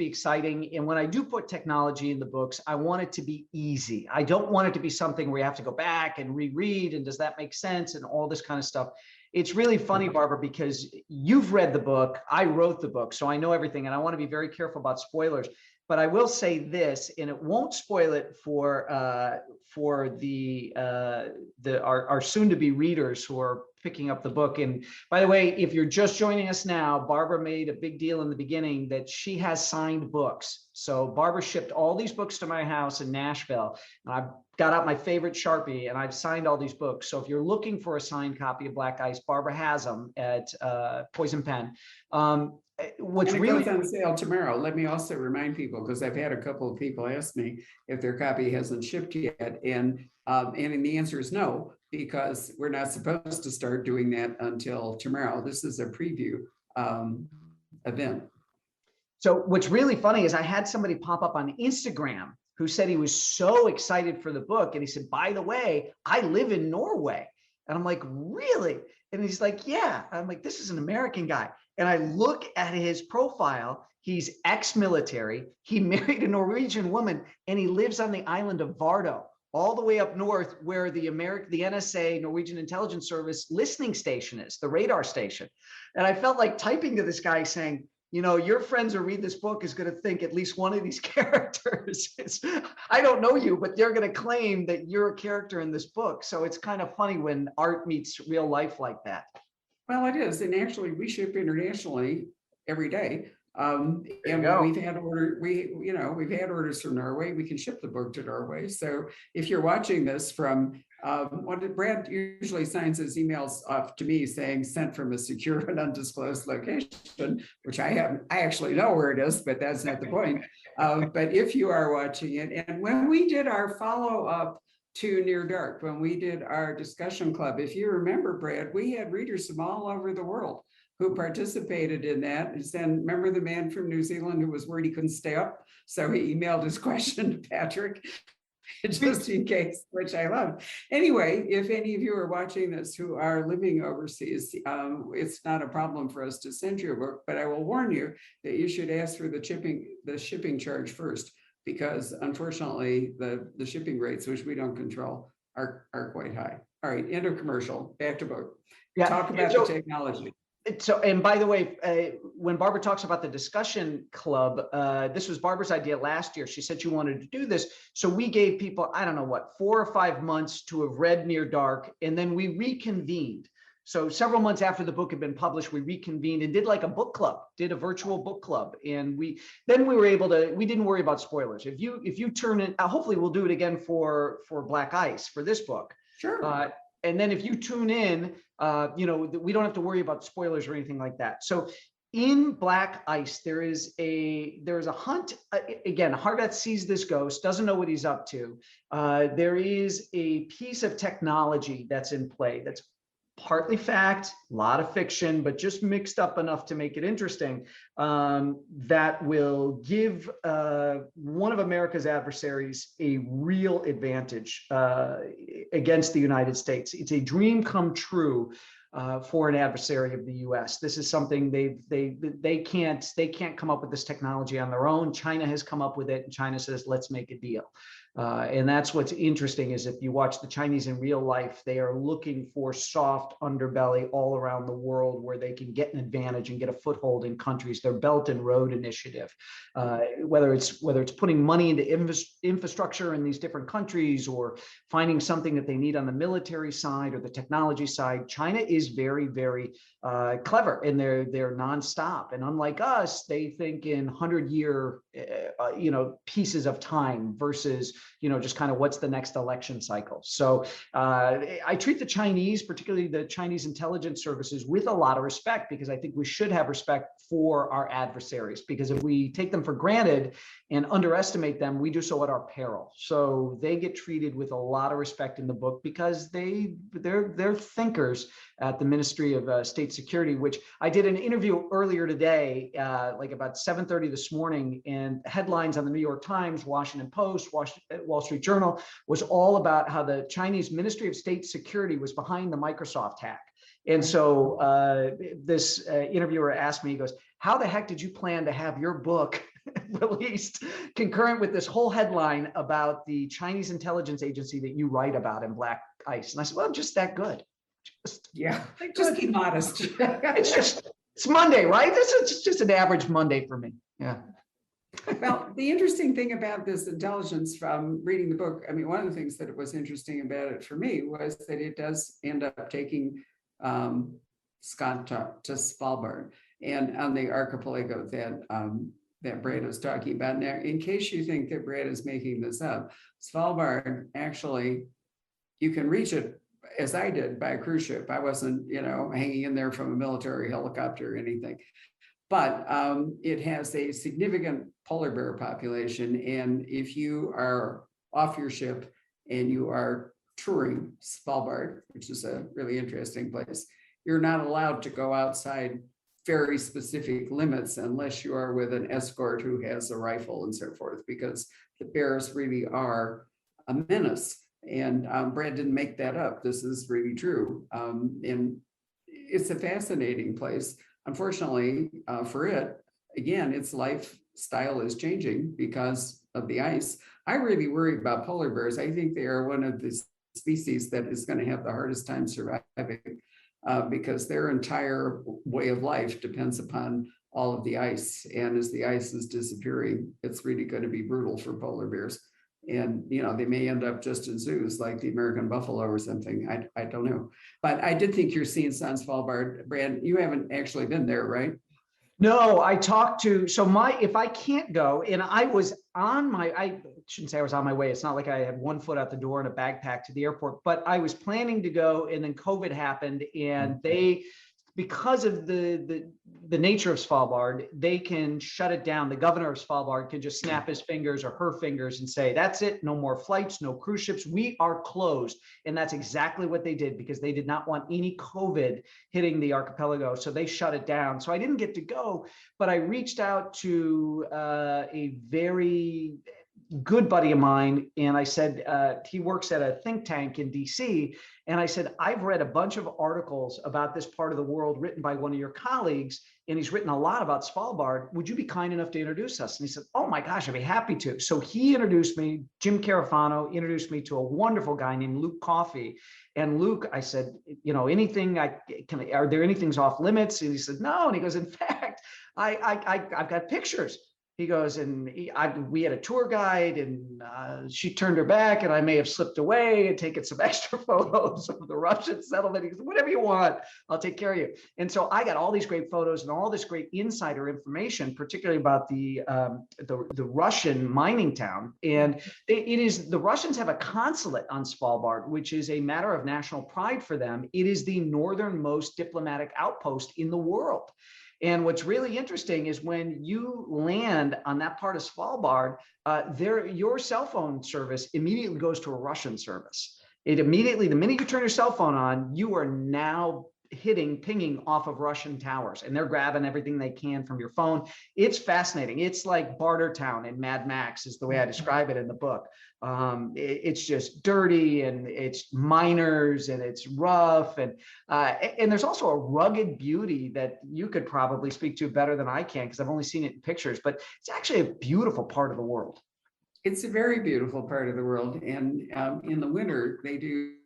Speaker 3: exciting. And when I do put technology in the books, I want it to be easy. I don't want it to be something where you have to go back and reread. And does that make sense? And all this kind of stuff. It's really funny, Barbara, because you've read the book. I wrote the book, so I know everything. And I want to be very careful about spoilers. But I will say this, and it won't spoil it for our soon-to-be readers who are picking up the book. And by the way, if you're just joining us now, Barbara made a big deal in the beginning that she has signed books. So Barbara shipped all these books to my house in Nashville, and I've got out my favorite Sharpie and I've signed all these books. So if you're looking for a signed copy of Black Ice, Barbara has them at Poison Pen. What's really
Speaker 1: goes on sale tomorrow. Let me also remind people, because I've had a couple of people ask me if their copy hasn't shipped yet, and the answer is no, because we're not supposed to start doing that until tomorrow. This is a preview event.
Speaker 3: So what's really funny is I had somebody pop up on Instagram who said he was so excited for the book, and he said, by the way, I live in Norway. And I'm like, really? And he's like, yeah. I'm like, this is an American guy. And I look at his profile. He's ex-military. He married a Norwegian woman, and he lives on the island of Vardo, all the way up north where the NSA, Norwegian Intelligence Service listening station is, the radar station. And I felt like typing to this guy saying, your friends who read this book is going to think at least one of these characters is, I don't know you, but they're going to claim that you're a character in this book. So it's kind of funny when art meets real life like that.
Speaker 1: Well, it is. And actually, we ship internationally every day. And we've had orders from Norway. We can ship the book to Norway. So if you're watching this from Brad usually signs his emails off to me saying sent from a secure and undisclosed location, which I actually know where it is, but that's not the point. But if you are watching it, and when we did our follow-up to Near Dark, when we did our discussion club, if you remember, Brad, we had readers from all over the world who participated in that. And then remember the man from New Zealand who was worried he couldn't stay up, so he emailed his question to Patrick, just in case, which I love. Anyway, if any of you are watching this who are living overseas, it's not a problem for us to send you a book, but I will warn you that you should ask for the shipping charge first, because unfortunately the shipping rates, which we don't control, are quite high. All right, end of commercial, back to book.
Speaker 3: Yeah.
Speaker 1: Talk about the technology.
Speaker 3: So, and by the way, when Barbara talks about the discussion club, this was Barbara's idea last year. She said she wanted to do this. So we gave people, I don't know what, 4 or 5 months to have read Near Dark, and then we reconvened. So several months after the book had been published, we reconvened and did like a book club, did a virtual book club. And we were able to, we didn't worry about spoilers. If you turn it, hopefully we'll do it again for Black Ice, for this book.
Speaker 1: Sure.
Speaker 3: And then if you tune in, we don't have to worry about spoilers or anything like that. So in black ice, there is a hunt. Again, Hargath sees this ghost, doesn't know what he's up to. There is a piece of technology that's in play that's partly fact, a lot of fiction, but just mixed up enough to make it interesting, that will give one of America's adversaries a real advantage against the United States. It's a dream come true for an adversary of the U.S. This is something they can't come up with this technology on their own. China has come up with it, and China says, let's make a deal. And that's what's interesting, is if you watch the Chinese in real life, they are looking for soft underbelly all around the world where they can get an advantage and get a foothold in countries. Their Belt and Road Initiative, whether it's putting money into infrastructure in these different countries, or finding something that they need on the military side or the technology side, China is very, very clever, and they're nonstop. And unlike us, they think in 100-year pieces of time versus just kind of what's the next election cycle. So I treat the Chinese, particularly the Chinese intelligence services, with a lot of respect, because I think we should have respect for our adversaries, because if we take them for granted and underestimate them, we do so at our peril. So they get treated with a lot of respect in the book, because they're thinkers at the Ministry of State Security, which I did an interview earlier today, like about 7:30 this morning, and headlines on the New York Times, Washington Post, Wall Street Journal was all about how the Chinese Ministry of State Security was behind the Microsoft hack. And so this interviewer asked me, he goes, how the heck did you plan to have your book released concurrent with this whole headline about the Chinese intelligence agency that you write about in Black Ice? And I said, well, just that good.
Speaker 1: Just be modest.
Speaker 3: It's Monday, right? This is just an average Monday for me. Yeah.
Speaker 1: Well, the interesting thing about this intelligence from reading the book, I mean, one of the things that was interesting about it for me was that it does end up taking Scott to Svalbard, and on the archipelago that Brad is talking about. Now, in case you think that Brad is making this up, Svalbard, actually, you can reach it, as I did, by a cruise ship. I wasn't, hanging in there from a military helicopter or anything. But it has a significant polar bear population. And if you are off your ship and you are touring Svalbard, which is a really interesting place, you're not allowed to go outside very specific limits unless you are with an escort who has a rifle and so forth, because the bears really are a menace. And Brad didn't make that up. This is really true. And it's a fascinating place. Unfortunately for it, again, its lifestyle is changing because of the ice. I really worry about polar bears. I think they are one of the species that is going to have the hardest time surviving because their entire way of life depends upon all of the ice. And as the ice is disappearing, it's really going to be brutal for polar bears. And, they may end up just in zoos like the American buffalo or something. I don't know. But I did think you're seeing on Svalbard. Brad, you haven't actually been there, right?
Speaker 3: No, I talked to, if I can't go, and I shouldn't say I was on my way. It's not like I had one foot out the door and a backpack to the airport, but I was planning to go, and then COVID happened, and because of the nature of Svalbard, they can shut it down. The governor of Svalbard can just snap his fingers or her fingers and say, that's it, no more flights, no cruise ships, we are closed. And that's exactly what they did, because they did not want any COVID hitting the archipelago. So they shut it down. So I didn't get to go, but I reached out to a very good buddy of mine, and I said, he works at a think tank in DC, and I said, I've read a bunch of articles about this part of the world written by one of your colleagues, and he's written a lot about Svalbard. Would you be kind enough to introduce us? And he said, oh my gosh, I'd be happy to. So he introduced me, Jim Carafano introduced me to a wonderful guy named Luke Coffey. And Luke, I said, are there anything's off limits? And he said, no. And he goes, in fact, I've got pictures. He goes, and we had a tour guide, and she turned her back, and I may have slipped away and taken some extra photos of the Russian settlement. He goes, whatever you want, I'll take care of you. And so I got all these great photos and all this great insider information, particularly about the Russian mining town. And the Russians have a consulate on Svalbard, which is a matter of national pride for them. It is the northernmost diplomatic outpost in the world. And what's really interesting is when you land on that part of Svalbard, your cell phone service immediately goes to a Russian service. It immediately, the minute you turn your cell phone on, you are now pinging off of Russian towers, and they're grabbing everything they can from your phone. It's fascinating. It's like Bartertown in Mad Max is the way I describe it in the book. It's just dirty, and it's miners, and it's rough, and there's also a rugged beauty that you could probably speak to better than I can, because I've only seen it in pictures, but it's actually a beautiful part of the world.
Speaker 1: It's a very beautiful part of the world. And in the winter, they do,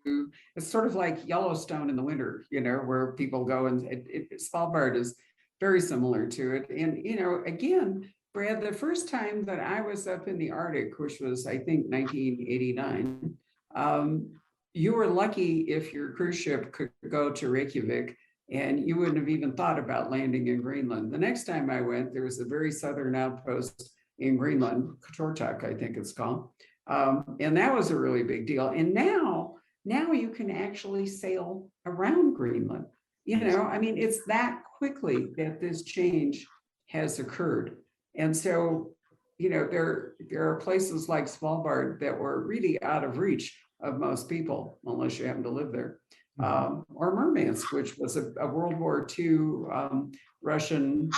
Speaker 1: it's sort of like Yellowstone in the winter, where people go, and Svalbard is very similar to it. And, again, Brad, the first time that I was up in the Arctic, which was, I think, 1989, you were lucky if your cruise ship could go to Reykjavik, and you wouldn't have even thought about landing in Greenland. The next time I went, there was a very southern outpost in Greenland, Tortuk, I think it's called. And that was a really big deal. And now you can actually sail around Greenland. It's that quickly that this change has occurred. And so, there are places like Svalbard that were really out of reach of most people, unless you happen to live there. Or Murmansk, which was a World War II Russian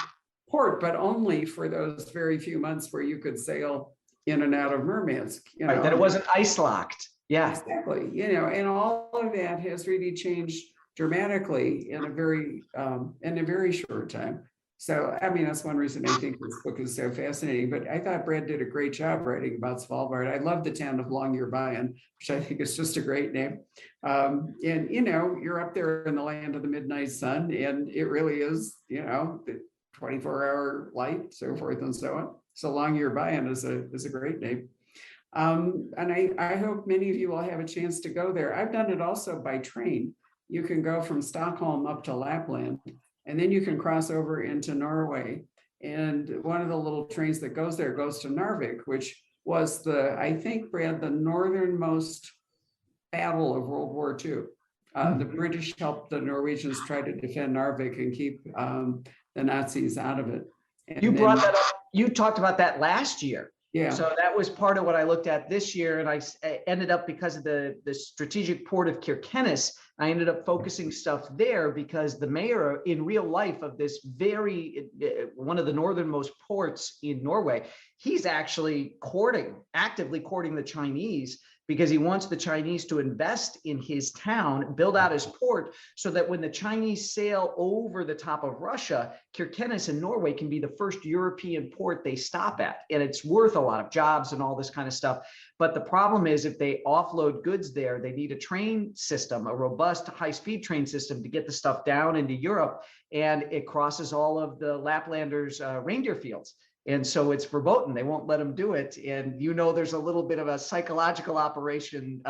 Speaker 1: port, but only for those very few months where you could sail in and out of Murmansk.
Speaker 3: Right, that it wasn't ice locked. Yeah,
Speaker 1: exactly. And all of that has really changed dramatically in a very short time. So, that's one reason I think this book is so fascinating. But I thought Brad did a great job writing about Svalbard. I love the town of Longyearbyen, which I think is just a great name. And you're up there in the land of the midnight sun, and it really is, the 24-hour light, so forth and so on. So Longyearbyen is a great name. And I hope many of you will have a chance to go there. I've done it also by train. You can go from Stockholm up to Lapland, and then you can cross over into Norway. And one of the little trains that goes there goes to Narvik, which was I think, Brad, the northernmost battle of World War II. The British helped the Norwegians try to defend Narvik and keep the Nazis out of it. And
Speaker 3: you brought that up. You talked about that last year.
Speaker 1: Yeah.
Speaker 3: So that was part of what I looked at this year. And I ended up, because of the strategic port of Kirkenes, I ended up focusing stuff there because the mayor in real life of this one of the northernmost ports in Norway, he's actually actively courting the Chinese, because he wants the Chinese to invest in his town, build out his port, so that when the Chinese sail over the top of Russia, Kirkenes in Norway can be the first European port they stop at. And it's worth a lot of jobs and all this kind of stuff. But the problem is, if they offload goods there, they need a train system, a robust high-speed train system to get the stuff down into Europe. And it crosses all of the Laplanders' reindeer fields. And so it's verboten. They won't let them do it. And there's a little bit of a psychological operation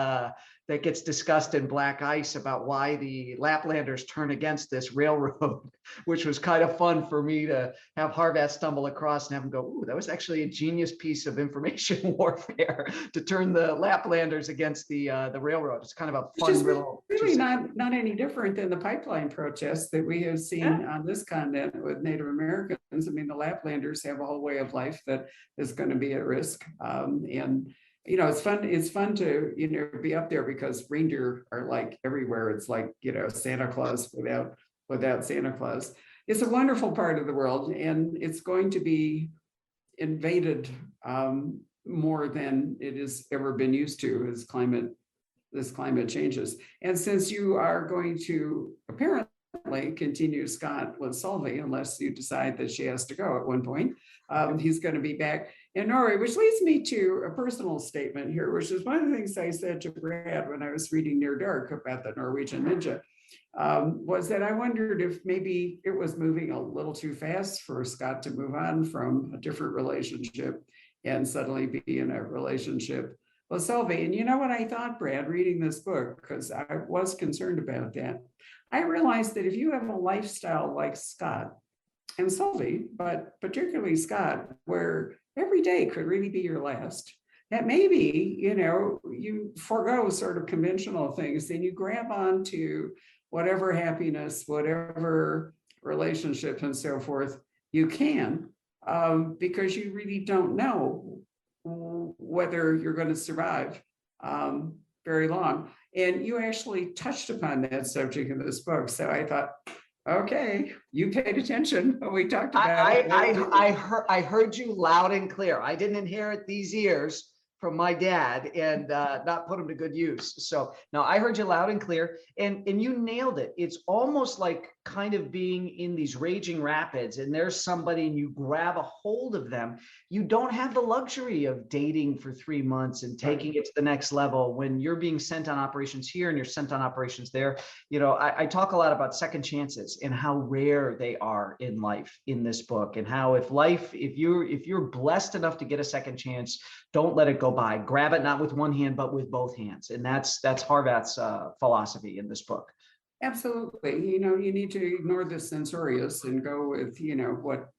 Speaker 3: that gets discussed in Black Ice about why the Laplanders turn against this railroad, which was kind of fun for me to have Harvat stumble across and have him go, "Ooh, that was actually a genius piece of information warfare to turn the Laplanders against the railroad." It's kind of a fun little.
Speaker 1: Really not any different than the pipeline protests that we have seen on this continent with Native Americans. The Laplanders have a whole way of life that is going to be at risk. And it's fun to be up there, because reindeer are like everywhere. It's like Santa Claus without Santa Claus. It's a wonderful part of the world, and it's going to be invaded more than it has ever been used to as climate changes. And since you are going to apparently continue Scott with Solveig, unless you decide that she has to go at one point, he's going to be back in Norway, which leads me to a personal statement here, which is one of the things I said to Brad when I was reading Near Dark about the Norwegian ninja, was that I wondered if maybe it was moving a little too fast for Scott to move on from a different relationship and suddenly be in a relationship with Solveig. And you know what I thought, Brad, reading this book, because I was concerned about that. I realized that if you have a lifestyle like Scott and Solveig, but particularly Scott, where every day could really be your last, that maybe, you forego sort of conventional things, and you grab onto whatever happiness, whatever relationship and so forth, you can, because you really don't know whether you're going to survive very long. And you actually touched upon that subject in this book. So I thought, okay, you paid attention when we talked about it.
Speaker 3: I heard you loud and clear. I didn't inherit these ears from my dad and not put them to good use. So no, I heard you loud and clear, and you nailed it. It's almost like kind of being in these raging rapids and there's somebody and you grab a hold of them. You don't have the luxury of dating for 3 months and taking it to the next level when you're being sent on operations here and you're sent on operations there. You know, I talk a lot about second chances and how rare they are in life in this book, and how if you're blessed enough to get a second chance, don't let it go by. Grab it not with one hand, but with both hands. And that's Horvath's philosophy in this book.
Speaker 1: Absolutely. You know, you need to ignore the censorious and go with, you know, what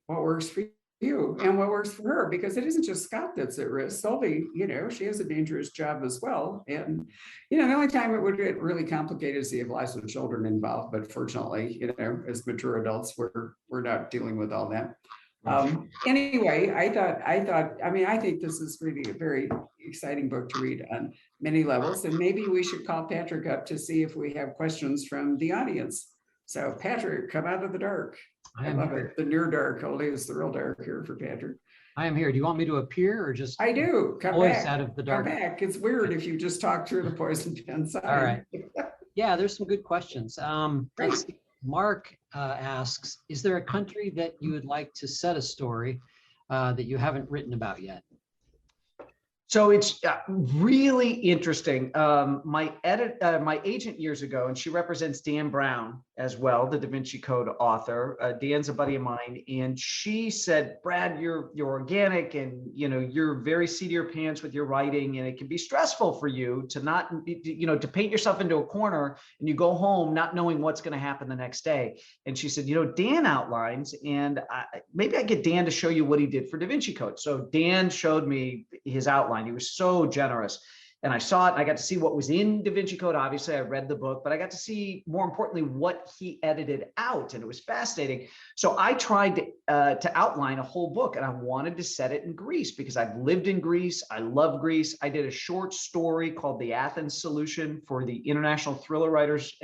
Speaker 1: works for you and what works for her, because it isn't just Scott that's at risk. Sylvie, you know, she has a dangerous job as well. And, you know, the only time it would get really complicated is if lots of children involved. But fortunately, you know, as mature adults, we're not dealing with all that. Anyway, I think this is really a very exciting book to read on many levels, and maybe we should call Patrick up to see if we have questions from the audience. So Patrick, come out of the dark. I love it. The near dark, only is the real dark here for Patrick.
Speaker 2: I am here. Do you want me to appear or just?
Speaker 1: I do. Come
Speaker 2: voice
Speaker 1: back.
Speaker 2: Out of the dark.
Speaker 1: Come back. It's weird if you just talk through the poison pen sign.
Speaker 2: All right. Yeah, there's some good questions. Let's see. Mark asks, is there a country that you would like to set a story that you haven't written about yet?
Speaker 3: So it's really interesting. My agent years ago, and she represents Dan Brown as well, the Da Vinci Code author. Dan's a buddy of mine, and she said, "Brad, you're organic, and you know you're very seat of your pants with your writing, and it can be stressful for you to not, you know, to paint yourself into a corner, and you go home not knowing what's going to happen the next day." And she said, "You know, Dan outlines, and maybe I get Dan to show you what he did for Da Vinci Code." So Dan showed me his outline. He was so generous. And I saw it, and I got to see what was in Da Vinci Code. Obviously, I read the book, but I got to see, more importantly, what he edited out, and it was fascinating. So I tried to outline a whole book, and I wanted to set it in Greece because I've lived in Greece. I love Greece. I did a short story called The Athens Solution for the International Thriller Writers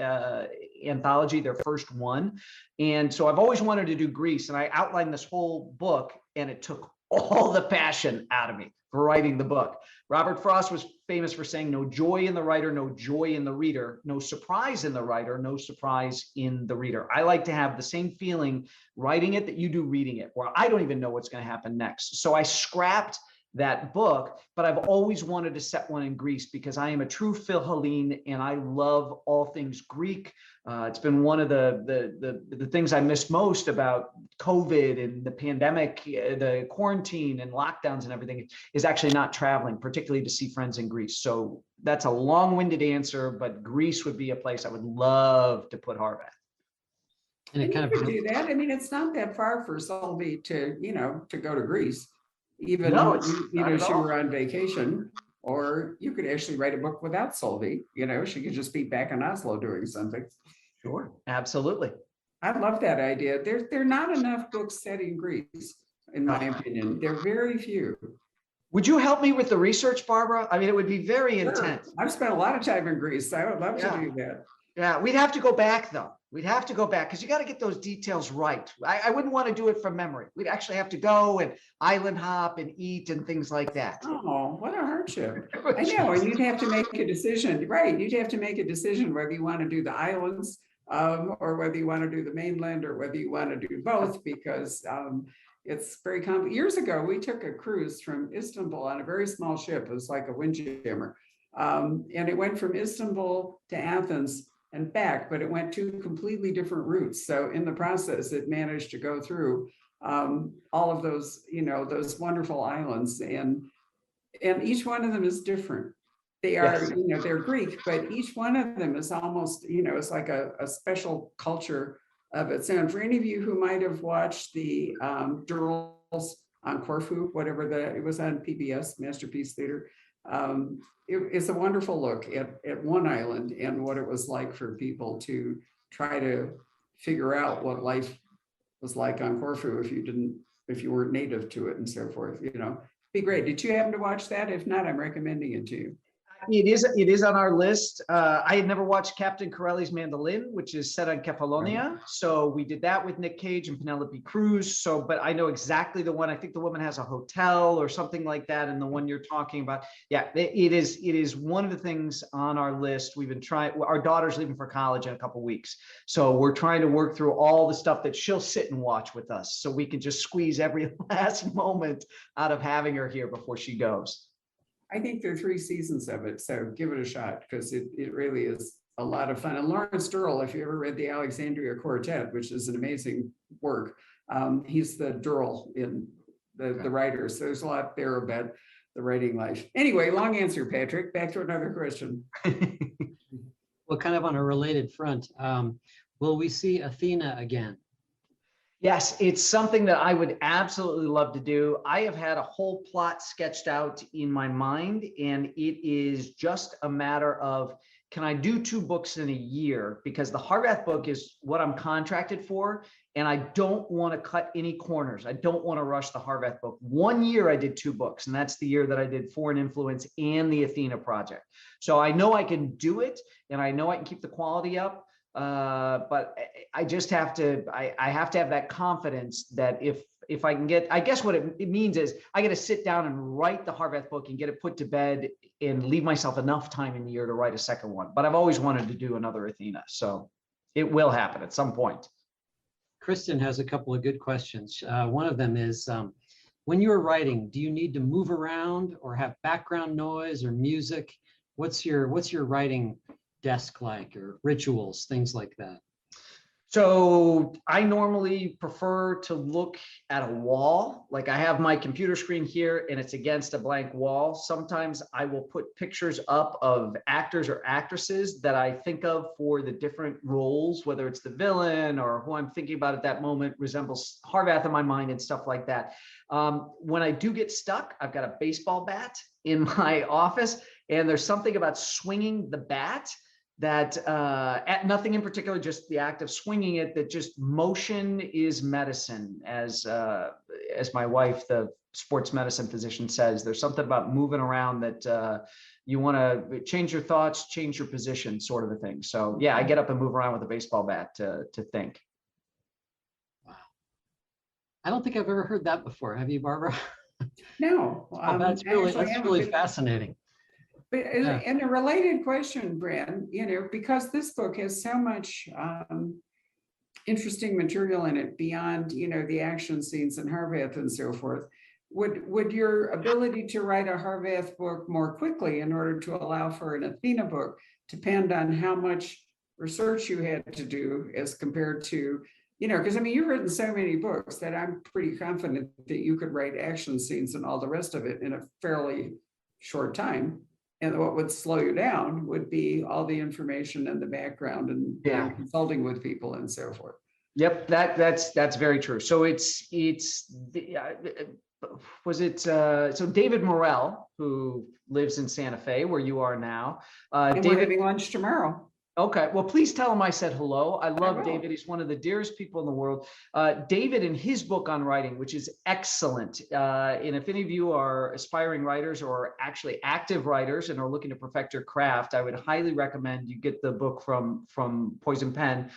Speaker 3: Anthology, their first one. And so I've always wanted to do Greece, and I outlined this whole book, and it took all the passion out of me for writing the book. Robert Frost was famous for saying, "No joy in the writer, no joy in the reader, no surprise in the writer, no surprise in the reader." I like to have the same feeling writing it that you do reading it, where I don't even know what's going to happen next. So I scrapped that book, but I've always wanted to set one in Greece because I am a true Philhellene and I love all things Greek. It's been one of the things I miss most about COVID and the pandemic, the quarantine and lockdowns and everything, is actually not traveling, particularly to see friends in Greece. So that's a long-winded answer, but Greece would be a place I would love to put Horvath.
Speaker 1: And it kind of could do that. I mean, it's not that far for Sylvie to go to Greece. Even she were on vacation, or you could actually write a book without Sylvie. You know, she could just be back in Oslo doing something.
Speaker 3: Sure, absolutely.
Speaker 1: I love that idea. There are not enough books set in Greece, in my opinion. There are very few.
Speaker 3: Would you help me with the research, Barbara? I mean, it would be very intense.
Speaker 1: I've spent a lot of time in Greece. So I would love to do that.
Speaker 3: Yeah, we'd have to go back though. We'd have to go back because you got to get those details right. I wouldn't want to do it from memory. We'd actually have to go and island hop and eat and things like that.
Speaker 1: Oh, what a hardship. I know. And you'd have to make a decision, right? You'd have to make a decision whether you want to do the islands or whether you want to do the mainland or whether you want to do both, because it's very complicated. Years ago, we took a cruise from Istanbul on a very small ship. It was like a windjammer. And it went from Istanbul to Athens and back, but it went two completely different routes. So in the process, it managed to go through all of those, those wonderful islands, and each one of them is different. They are, they're Greek, but each one of them is almost, it's like a special culture of its own. For any of you who might have watched the Durrells on Corfu, it was on PBS, Masterpiece Theater. It's a wonderful look at one island and what it was like for people to try to figure out what life was like on Corfu if you weren't native to it and so forth, be great. Did you happen to watch that? If not, I'm recommending it to you.
Speaker 3: It is on our list. I had never watched Captain Corelli's Mandolin, which is set on Kefalonia. So we did that with Nick Cage and Penelope Cruz. So, but I know exactly the one. I think the woman has a hotel or something like that. And the one you're talking about, yeah, it is one of the things on our list. We've been trying. Our daughter's leaving for college in a couple of weeks, so we're trying to work through all the stuff that she'll sit and watch with us, so we can just squeeze every last moment out of having her here before she goes.
Speaker 1: I think there are 3 seasons of it, so give it a shot because it really is a lot of fun. And Lawrence Durrell, if you ever read the Alexandria Quartet, which is an amazing work, he's the Durrell in the writer. So there's a lot there about the writing life. Anyway, long answer, Patrick. Back to another question.
Speaker 2: Well, kind of on a related front, will we see Athena again?
Speaker 3: Yes, it's something that I would absolutely love to do. I have had a whole plot sketched out in my mind, and it is just a matter of, can I do 2 books in a year? Because the Harvath book is what I'm contracted for, and I don't want to cut any corners. I don't want to rush the Harvath book. 1 year I did 2 books, and that's the year that I did Foreign Influence and the Athena project. So I know I can do it, and I know I can keep the quality up. But I just have to, I have to have that confidence that if I can get, I guess what it means is I got to sit down and write the Harvath book and get it put to bed and leave myself enough time in the year to write a second one. But I've always wanted to do another Athena, so it will happen at some point.
Speaker 2: Kristen has a couple of good questions. One of them is, when you're writing, do you need to move around or have background noise or music? What's your writing desk like, or rituals, things like that?
Speaker 3: So I normally prefer to look at a wall. Like I have my computer screen here and it's against a blank wall. Sometimes I will put pictures up of actors or actresses that I think of for the different roles, whether it's the villain or who I'm thinking about at that moment resembles Harvath in my mind and stuff like that. When I do get stuck, I've got a baseball bat in my office, and there's something about swinging the bat that at nothing in particular, just the act of swinging it, that just motion is medicine, as my wife, the sports medicine physician, says. There's something about moving around that you want to change your thoughts, change your position, sort of a thing. So yeah, I get up and move around with a baseball bat to think.
Speaker 2: Wow, I don't think I've ever heard that before. Have you, Barbara?
Speaker 1: No,
Speaker 2: that's really fascinating.
Speaker 1: But in a related question, Brad, because this book has so much interesting material in it beyond, the action scenes in Harvath and so forth, would your ability to write a Harvath book more quickly in order to allow for an Athena book depend on how much research you had to do as compared to, because you've written so many books that I'm pretty confident that you could write action scenes and all the rest of it in a fairly short time. And what would slow you down would be all the information and the background and consulting with people and so forth.
Speaker 3: Yep, that's very true. So so David Morrell, who lives in Santa Fe, where you are now.
Speaker 1: And we're having lunch tomorrow.
Speaker 3: Okay, well, please tell him I said hello. I love David. He's one of the dearest people in the world. David, in his book on writing, which is excellent, and if any of you are aspiring writers or actually active writers and are looking to perfect your craft, I would highly recommend you get the book from Poison Pen.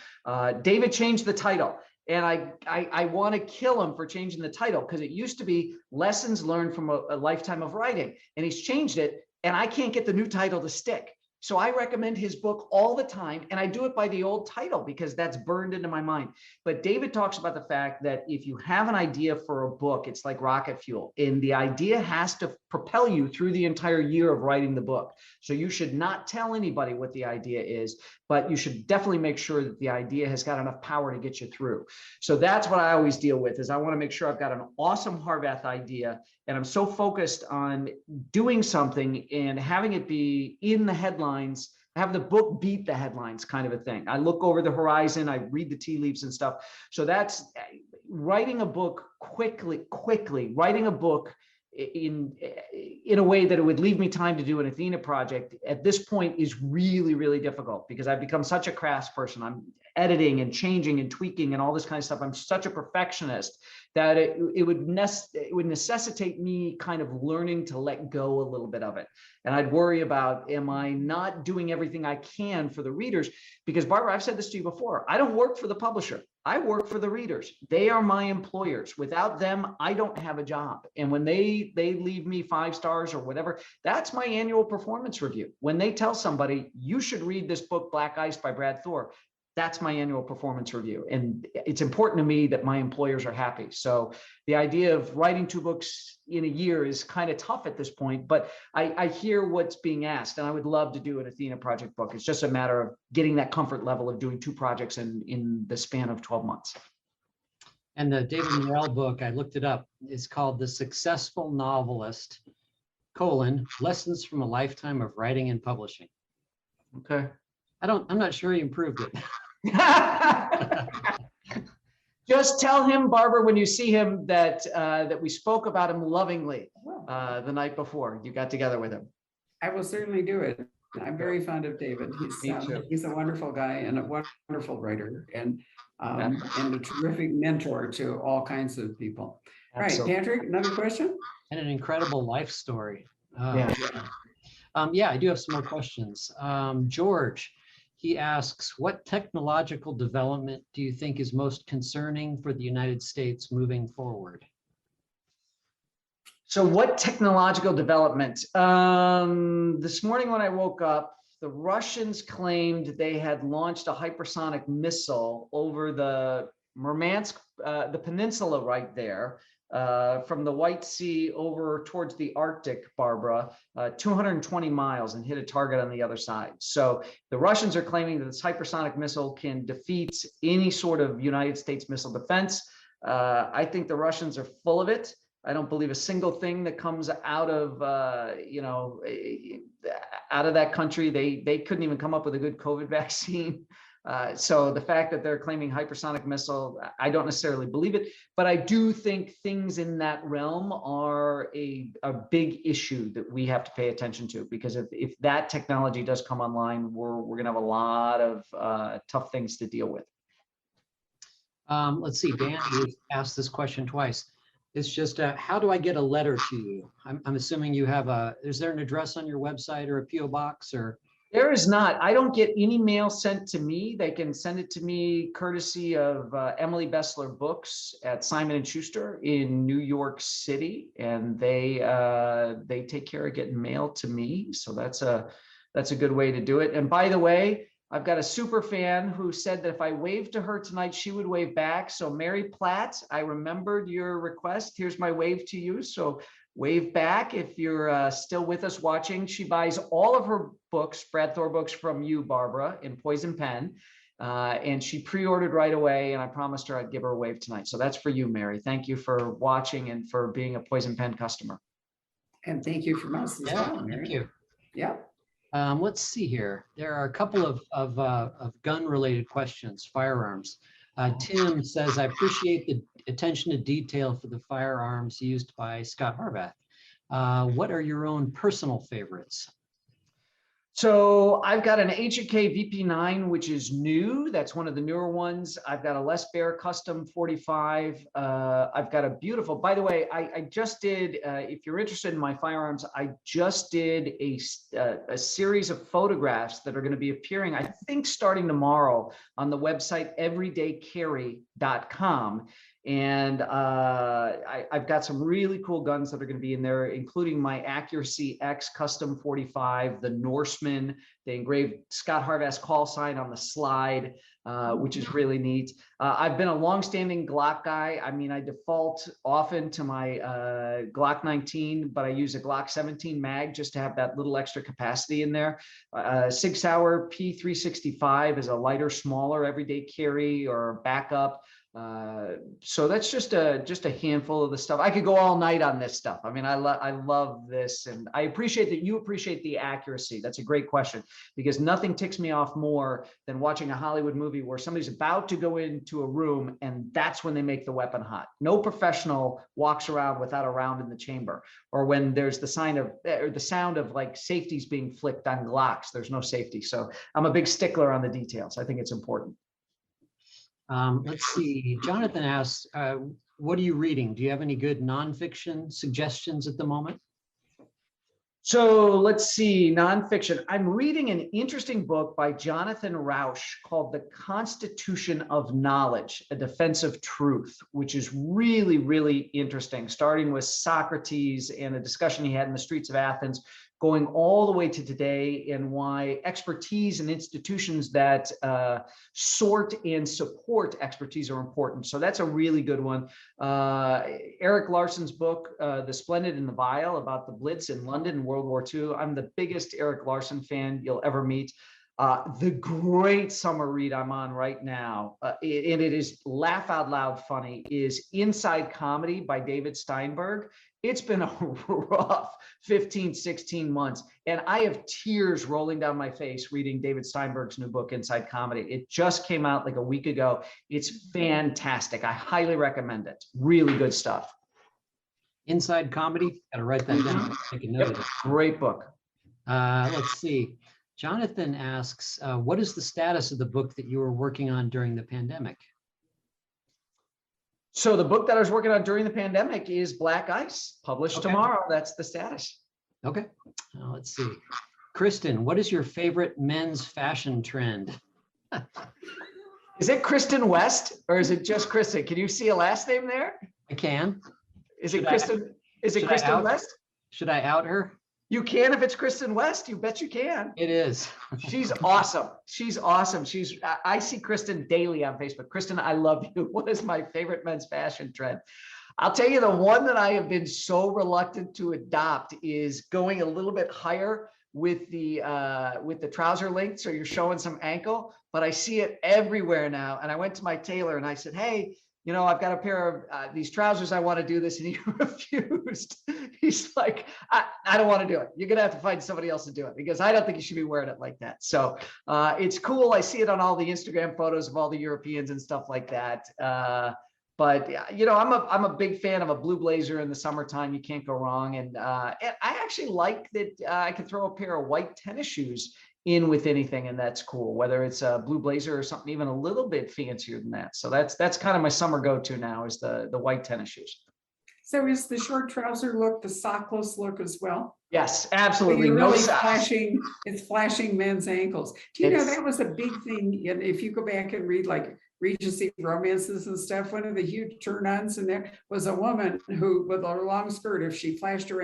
Speaker 3: David changed the title. And I want to kill him for changing the title, because it used to be Lessons Learned from a Lifetime of Writing. And he's changed it, and I can't get the new title to stick. So I recommend his book all the time, and I do it by the old title because that's burned into my mind. But David talks about the fact that if you have an idea for a book, it's like rocket fuel, and the idea has to propel you through the entire year of writing the book. So you should not tell anybody what the idea is, but you should definitely make sure that the idea has got enough power to get you through. So that's what I always deal with, is I want to make sure I've got an awesome Harvath idea, and I'm so focused on doing something and having it be in the headlines, have the book beat the headlines, kind of a thing. I look over the horizon, I read the tea leaves and stuff. So that's writing a book quickly, writing a book in a way that it would leave me time to do an Athena project at this point is really, really difficult, because I've become such a crafts person. I'm editing and changing and tweaking and all this kind of stuff. I'm such a perfectionist that it would necessitate me kind of learning to let go a little bit of it. And I'd worry about, am I not doing everything I can for the readers? Because Barbara, I've said this to you before, I don't work for the publisher. I work for the readers. They are my employers. Without them, I don't have a job. And when they leave me 5 stars or whatever, that's my annual performance review. When they tell somebody, you should read this book, Black Ice by Brad Thor, that's my annual performance review. And it's important to me that my employers are happy. So the idea of writing 2 books in a year is kind of tough at this point, but I hear what's being asked, and I would love to do an Athena project book. It's just a matter of getting that comfort level of doing 2 projects in the span of 12 months.
Speaker 2: And the David Morrell book, I looked it up, is called The Successful Novelist, Lessons from a Lifetime of Writing and Publishing.
Speaker 3: Okay.
Speaker 2: I'm not sure he improved it.
Speaker 3: Just tell him, Barbara, when you see him that that we spoke about him lovingly the night before you got together with him.
Speaker 1: I will certainly do it. I'm very fond of David. He's a wonderful guy and a wonderful writer and a terrific mentor to all kinds of people.
Speaker 3: Absolutely.
Speaker 1: Right, Patrick, another question?
Speaker 2: And an incredible life story.
Speaker 3: Yeah.
Speaker 2: Yeah, I do have some more questions. George, he asks, what technological development do you think is most concerning for the United States moving forward?
Speaker 3: So what technological development? This morning when I woke up, the Russians claimed they had launched a hypersonic missile over the Murmansk, the peninsula right there, from the White Sea over towards the Arctic, Barbara, 220 miles, and hit a target on the other side. So the Russians are claiming that this hypersonic missile can defeat any sort of United States missile defense. I think the Russians are full of it. I don't believe a single thing that comes out of, out of that country. They couldn't even come up with a good COVID vaccine. So the fact that they're claiming hypersonic missile, I don't necessarily believe it, but I do think things in that realm are a big issue that we have to pay attention to, because if that technology does come online, we're going to have a lot of tough things to deal with.
Speaker 2: Let's see, Dan, you asked this question twice. It's just, how do I get a letter to you? I'm assuming you have is there an address on your website or a PO box or?
Speaker 3: There is not. I don't get any mail sent to me. They can send it to me courtesy of Emily Bessler Books at Simon & Schuster in New York City, and they take care of getting mail to me. So that's a good way to do it. And by the way, I've got a super fan who said that if I waved to her tonight, she would wave back. So Mary Platt, I remembered your request. Here's my wave to you. So wave back if you're still with us watching. She buys all of her books, Brad Thor books, from you, Barbara, in Poison Pen. And she pre-ordered right away, and I promised her I'd give her a wave tonight. So that's for you, Mary. Thank you for watching and for being a Poison Pen customer.
Speaker 1: And thank you from us as well, Mary.
Speaker 2: Thank you.
Speaker 1: Yeah.
Speaker 2: Let's see here. There are a couple of gun-related questions, firearms. Tim says, I appreciate the attention to detail for the firearms used by Scott Harvath. What are your own personal favorites?
Speaker 3: So I've got an H&K VP9, which is new. That's one of the newer ones. I've got a Les Baer Custom 45. I've got a beautiful, by the way, I just did, if you're interested in my firearms, I just did a series of photographs that are going to be appearing, I think, starting tomorrow on the website everydaycarry.com. And I've got some really cool guns that are going to be in there, including my Accuracy X Custom 45, the Norseman. They engraved Scott Harvath's call sign on the slide, which is really neat. I've been a longstanding Glock guy. I mean, I default often to my Glock 19, but I use a Glock 17 mag just to have that little extra capacity in there. Sig Sauer P365 is a lighter, smaller everyday carry or backup. So that's just a handful of the stuff. I could go all night on this stuff. I mean, I love this, and I appreciate that you appreciate the accuracy. That's a great question, because nothing ticks me off more than watching a Hollywood movie where somebody's about to go into a room and that's when they make the weapon hot. No professional walks around without a round in the chamber, or when there's the sign of, or the sound of like safeties being flicked on Glocks. There's no safety. So I'm a big stickler on the details. I think it's important.
Speaker 2: Let's see. Jonathan asks, what are you reading? Do you have any good nonfiction suggestions at the moment?
Speaker 3: So let's see, nonfiction. I'm reading an interesting book by Jonathan Rauch called The Constitution of Knowledge, A Defense of Truth, which is really, really interesting, starting with Socrates and a discussion he had in the streets of Athens, going all the way to today, and why expertise and institutions that sort and support expertise are important. So that's a really good one. Eric Larson's book, The Splendid and the Vile, about the Blitz in London in World War II. I'm the biggest Eric Larson fan you'll ever meet. The great summer read I'm on right now, and it is laugh out loud funny, is Inside Comedy by David Steinberg. It's been a rough 15, 16 months, and I have tears rolling down my face reading David Steinberg's new book, Inside Comedy. It just came out like a week ago. It's fantastic. I highly recommend it. Really good stuff.
Speaker 2: Inside Comedy, got to write that down. Take a note of it.
Speaker 3: Great book.
Speaker 2: Let's see. Jonathan asks, what is the status of the book that you were working on during the pandemic?
Speaker 3: So the book that I was working on during the pandemic is Black Ice, published tomorrow. That's the status.
Speaker 2: Okay. Let's see. Kristen, what is your favorite men's fashion trend?
Speaker 3: Is it Kristen West or is it just Kristen? Can you see a last name there?
Speaker 2: I can.
Speaker 3: Is it Kristen? Is it Kristen West?
Speaker 2: Should I out her?
Speaker 3: You can if it's Kristen West. You bet you can.
Speaker 2: It is.
Speaker 3: She's awesome. She's awesome. I see Kristen daily on Facebook. Kristen, I love you. What is my favorite men's fashion trend? I'll tell you, the one that I have been so reluctant to adopt is going a little bit higher with the trouser length, so you're showing some ankle. But I see it everywhere now. And I went to my tailor and I said, hey, you know, I've got a pair of these trousers. I want to do this. And he refused. He's like, I don't want to do it. You're going to have to find somebody else to do it, because I don't think you should be wearing it like that. So it's cool. I see it on all the Instagram photos of all the Europeans and stuff like that. But you know, I'm a big fan of a blue blazer in the summertime. You can't go wrong. And I actually like that I can throw a pair of white tennis shoes in with anything, and that's cool, whether it's a blue blazer or something even a little bit fancier than that. So that's kind of my summer go-to now, is the white tennis shoes.
Speaker 1: So is the short trouser look the sockless look as well?
Speaker 3: Yes, absolutely.
Speaker 1: You're
Speaker 3: No
Speaker 1: really
Speaker 3: socks.
Speaker 1: flashing, it's flashing men's ankles. Do you know that was a big thing? And if you go back and read like Regency romances and stuff, one of the huge turn-ons in there was a woman who, with a long skirt, if she flashed her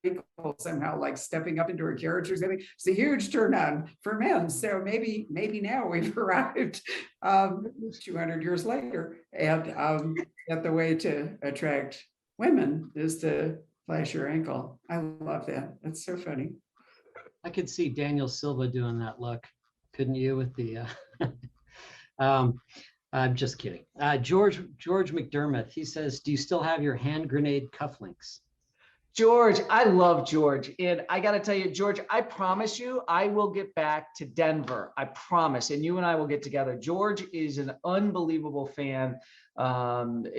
Speaker 1: ankle somehow, like stepping up into her carriage or something, it's a huge turn-on for men. So maybe now we've arrived 200 years later at the way to attract women is to flash your ankle. I love that. That's so funny.
Speaker 2: I could see Daniel Silva doing that look. Couldn't you with the, I'm just kidding. George McDermott, he says, do you still have your hand grenade cufflinks?
Speaker 3: George, I love George. And I got to tell you, George, I promise you, I will get back to Denver. I promise. And you and I will get together. George is an unbelievable fan.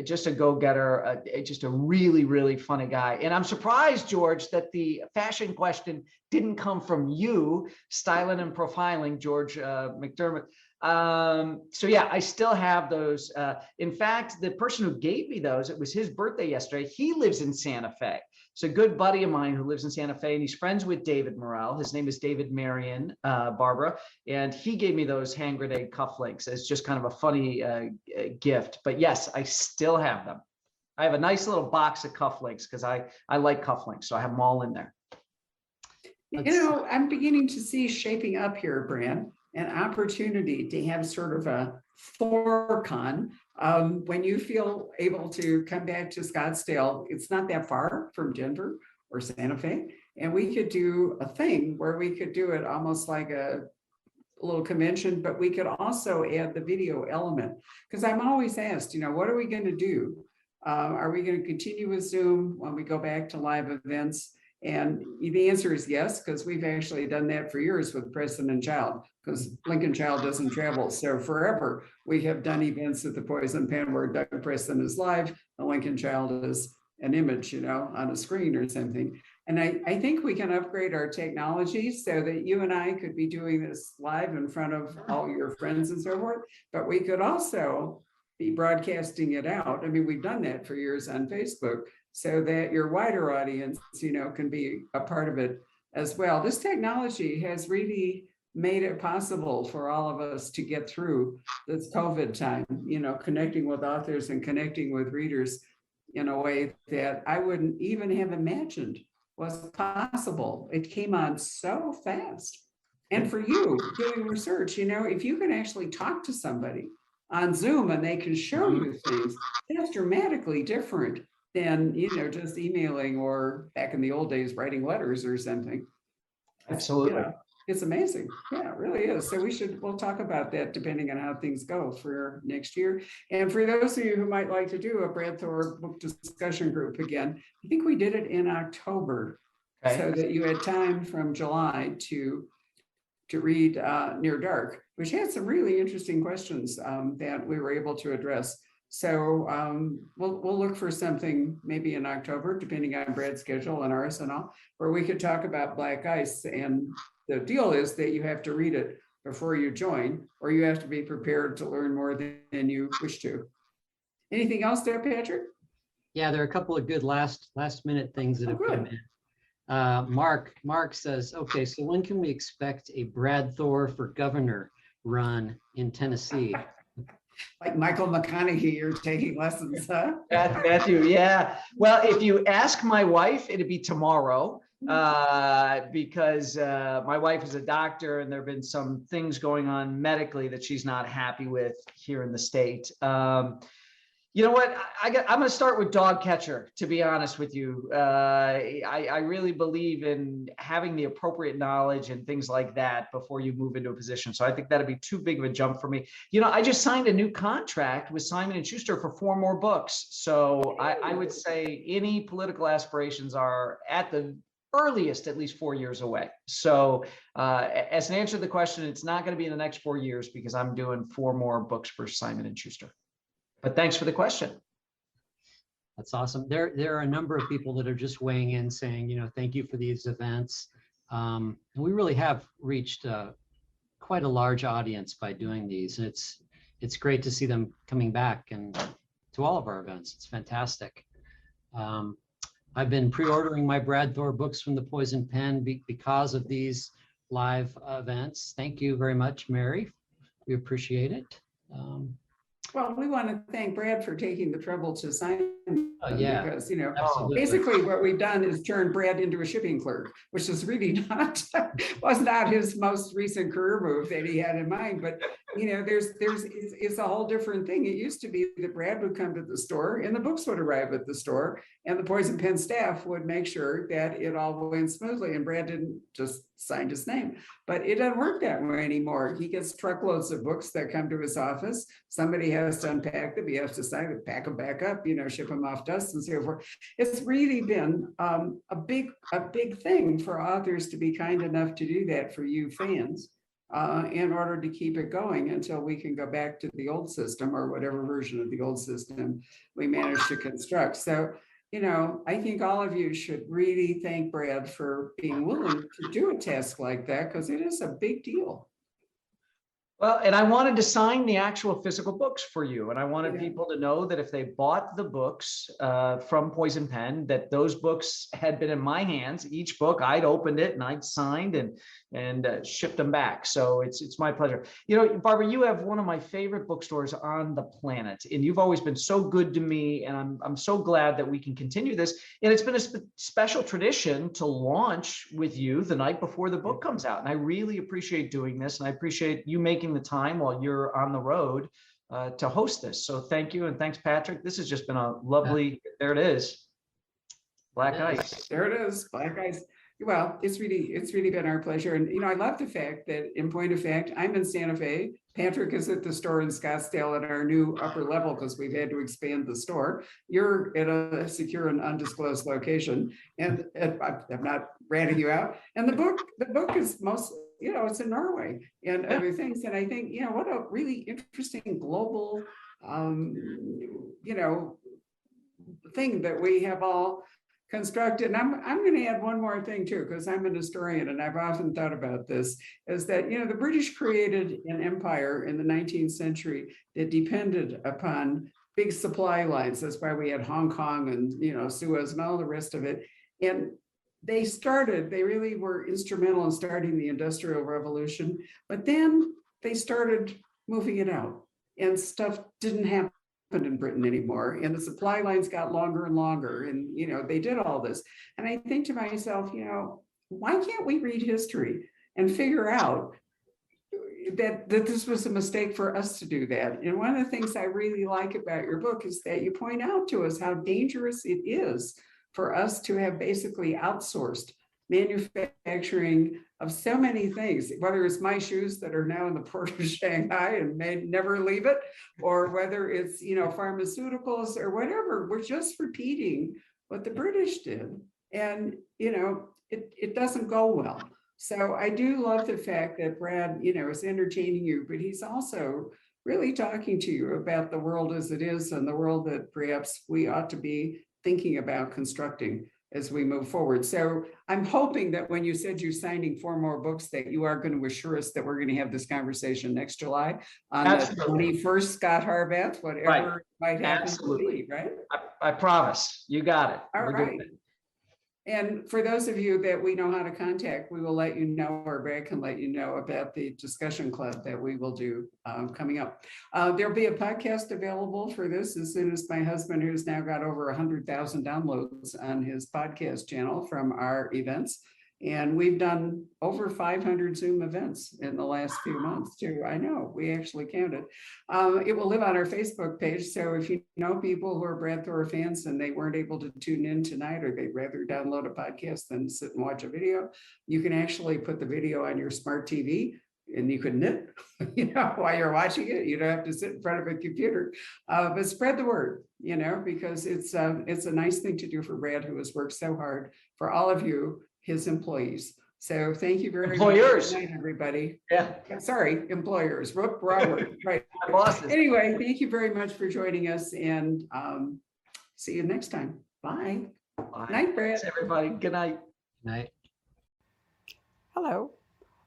Speaker 3: Just a go-getter, just a really, really funny guy. And I'm surprised, George, that the fashion question didn't come from you, styling and profiling, George McDermott. So yeah, I still have those. In fact, the person who gave me those, it was his birthday yesterday. He lives in Santa Fe. It's a good buddy of mine who lives in Santa Fe, and he's friends with David Morrell. His name is David Marion, Barbara, and he gave me those hand grenade cufflinks as just kind of a funny gift. But yes, I still have them. I have a nice little box of cufflinks because I like cufflinks, so I have them all in there.
Speaker 1: You know, I'm beginning to see shaping up here, Brad, an opportunity to have sort of a ThorCon. When you feel able to come back to Scottsdale, it's not that far from Denver or Santa Fe, and we could do a thing where we could do it almost like a little convention, but we could also add the video element, because I'm always asked, you know, what are we going to do? Are we going to continue with Zoom when we go back to live events? And the answer is yes, because we've actually done that for years with Preston and Child, because Lincoln Child doesn't travel. So forever, we have done events at the Poison Pen where Doug Preston is live, the Lincoln Child is an image, you know, on a screen or something. And I think we can upgrade our technology so that you and I could be doing this live in front of all your friends and so forth. But we could also be broadcasting it out. I mean, we've done that for years on Facebook so that your wider audience, can be a part of it as well. This technology has really made it possible for all of us to get through this COVID time, connecting with authors and connecting with readers in a way that I wouldn't even have imagined was possible. It came on so fast. And for you doing research, if you can actually talk to somebody on Zoom and they can show you things, that's dramatically different than, just emailing or back in the old days, writing letters or something.
Speaker 3: Absolutely.
Speaker 1: It's amazing. Yeah, it really is. So we'll talk about that depending on how things go for next year. And for those of you who might like to do a Brad Thor book discussion group again, I think we did it in October, so that you had time from July to read Near Dark, which had some really interesting questions that we were able to address. So we'll look for something maybe in October, depending on Brad's schedule and ours and all, where we could talk about Black Ice. And the deal is that you have to read it before you join, or you have to be prepared to learn more than you wish to. Anything else there, Patrick?
Speaker 2: Yeah, there are a couple of good last minute things that have come in. Mark says, okay, so when can we expect a Brad Thor for governor run in Tennessee?
Speaker 1: Like Michael McConaughey, you're taking lessons, huh?
Speaker 3: Matthew, yeah. Well, if you ask my wife, it'd be tomorrow, because my wife is a doctor and there have been some things going on medically that she's not happy with here in the state. You know what? I'm going to start with dog catcher, to be honest with you. I really believe in having the appropriate knowledge and things like that before you move into a position. So I think that'd be too big of a jump for me. I just signed a new contract with Simon & Schuster for 4 more books. So I would say any political aspirations are at the earliest at least 4 years away. So as an answer to the question, it's not going to be in the next 4 years because I'm doing 4 more books for Simon & Schuster. But thanks for the question.
Speaker 2: That's awesome. There are a number of people that are just weighing in saying, thank you for these events. And we really have reached quite a large audience by doing these. And it's great to see them coming back and to all of our events. It's fantastic. I've been pre-ordering my Brad Thor books from the Poison Pen because of these live events. Thank you very much, Mary. We appreciate it.
Speaker 1: Well, we want to thank Brad for taking the trouble to sign them because,
Speaker 2: absolutely.
Speaker 1: basically what we've done is turn Brad into a shipping clerk, which is really was not his most recent career move that he had in mind. But, it's a whole different thing. It used to be that Brad would come to the store and the books would arrive at the store and the Poison Pen staff would make sure that it all went smoothly. And Brad didn't just sign his name, but it doesn't work that way anymore. He gets truckloads of books that come to his office. Somebody has to unpack them. He has to sign it, pack them back up, ship them off dust and so forth. It's really been a big thing for authors to be kind enough to do that for you fans in order to keep it going until we can go back to the old system or whatever version of the old system we managed to construct. So, I think all of you should really thank Brad for being willing to do a task like that because it is a big deal.
Speaker 3: Well, and I wanted to sign the actual physical books for you. And I wanted people to know that if they bought the books from Poison Pen, that those books had been in my hands. Each book, I'd opened it and I'd signed and shipped them back. So it's my pleasure. Barbara, you have one of my favorite bookstores on the planet, and you've always been so good to me. And I'm so glad that we can continue this. And it's been a special tradition to launch with you the night before the book comes out. And I really appreciate doing this. And I appreciate you making the time while you're on the road to host this. So thank you. And thanks, Patrick. This has just been a lovely, there it is. Black Ice.
Speaker 1: There it is, Black Ice. Well, it's really been our pleasure. And, I love the fact that in point of fact, I'm in Santa Fe. Patrick is at the store in Scottsdale at our new upper level because we've had to expand the store. You're at a secure and undisclosed location. And I'm not ratting you out. And the book is mostly, it's in Norway and other things. And I think, what a really interesting global, thing that we have all constructed. And I'm going to add one more thing too, because I'm an historian and I've often thought about this, is that, the British created an empire in the 19th century that depended upon big supply lines. That's why we had Hong Kong and, Suez and all the rest of it. And they really were instrumental in starting the Industrial Revolution, but then they started moving it out and stuff didn't happen in Britain anymore. And the supply lines got longer and longer. And, they did all this. And I think to myself, why can't we read history and figure out that this was a mistake for us to do that? And one of the things I really like about your book is that you point out to us how dangerous it is for us to have basically outsourced manufacturing of so many things, whether it's my shoes that are now in the port of Shanghai and may never leave it, or whether it's, pharmaceuticals or whatever. We're just repeating what the British did. And, it doesn't go well. So I do love the fact that Brad, is entertaining you, but he's also really talking to you about the world as it is and the world that perhaps we ought to be thinking about constructing as we move forward. So I'm hoping that when you said you're signing 4 more books, that you are going to assure us that we're going to have this conversation next July on
Speaker 3: Absolutely.
Speaker 1: the 21st Scott Harbath, whatever
Speaker 3: Right.
Speaker 1: might happen.
Speaker 3: Absolutely.
Speaker 1: To be, right?
Speaker 3: I promise. You got it.
Speaker 1: All
Speaker 3: We're
Speaker 1: right.
Speaker 3: doing it.
Speaker 1: And for those of you that we know how to contact, we will let you know, or Brad can let you know about the discussion club that we will do coming up. There'll be a podcast available for this as soon as my husband, who's now got over 100,000 downloads on his podcast channel from our events. And we've done over 500 Zoom events in the last few months too. I know, we actually counted. It will live on our Facebook page. So if you know people who are Brad Thor fans and they weren't able to tune in tonight, or they'd rather download a podcast than sit and watch a video, you can actually put the video on your smart TV and you can knit, while you're watching it. You don't have to sit in front of a computer, but spread the word, because it's a nice thing to do for Brad, who has worked so hard for all of you, his employees. So thank you very much. Good night, everybody.
Speaker 3: Yeah.
Speaker 1: Sorry, employers. Robert, right.
Speaker 3: Bosses.
Speaker 1: Anyway, thank you very much for joining us, and see you next time. Bye.
Speaker 3: Bye.
Speaker 1: Night, Brad.
Speaker 3: Thanks, everybody. Good night.
Speaker 2: Night.
Speaker 1: Hello.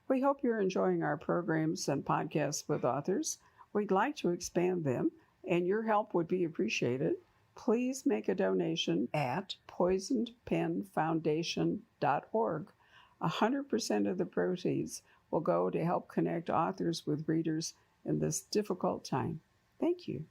Speaker 1: We hope you're enjoying our programs and podcasts with authors. We'd like to expand them, and your help would be appreciated. Please make a donation at poisonedpenfoundation.org. 100% of the proceeds will go to help connect authors with readers in this difficult time. Thank you.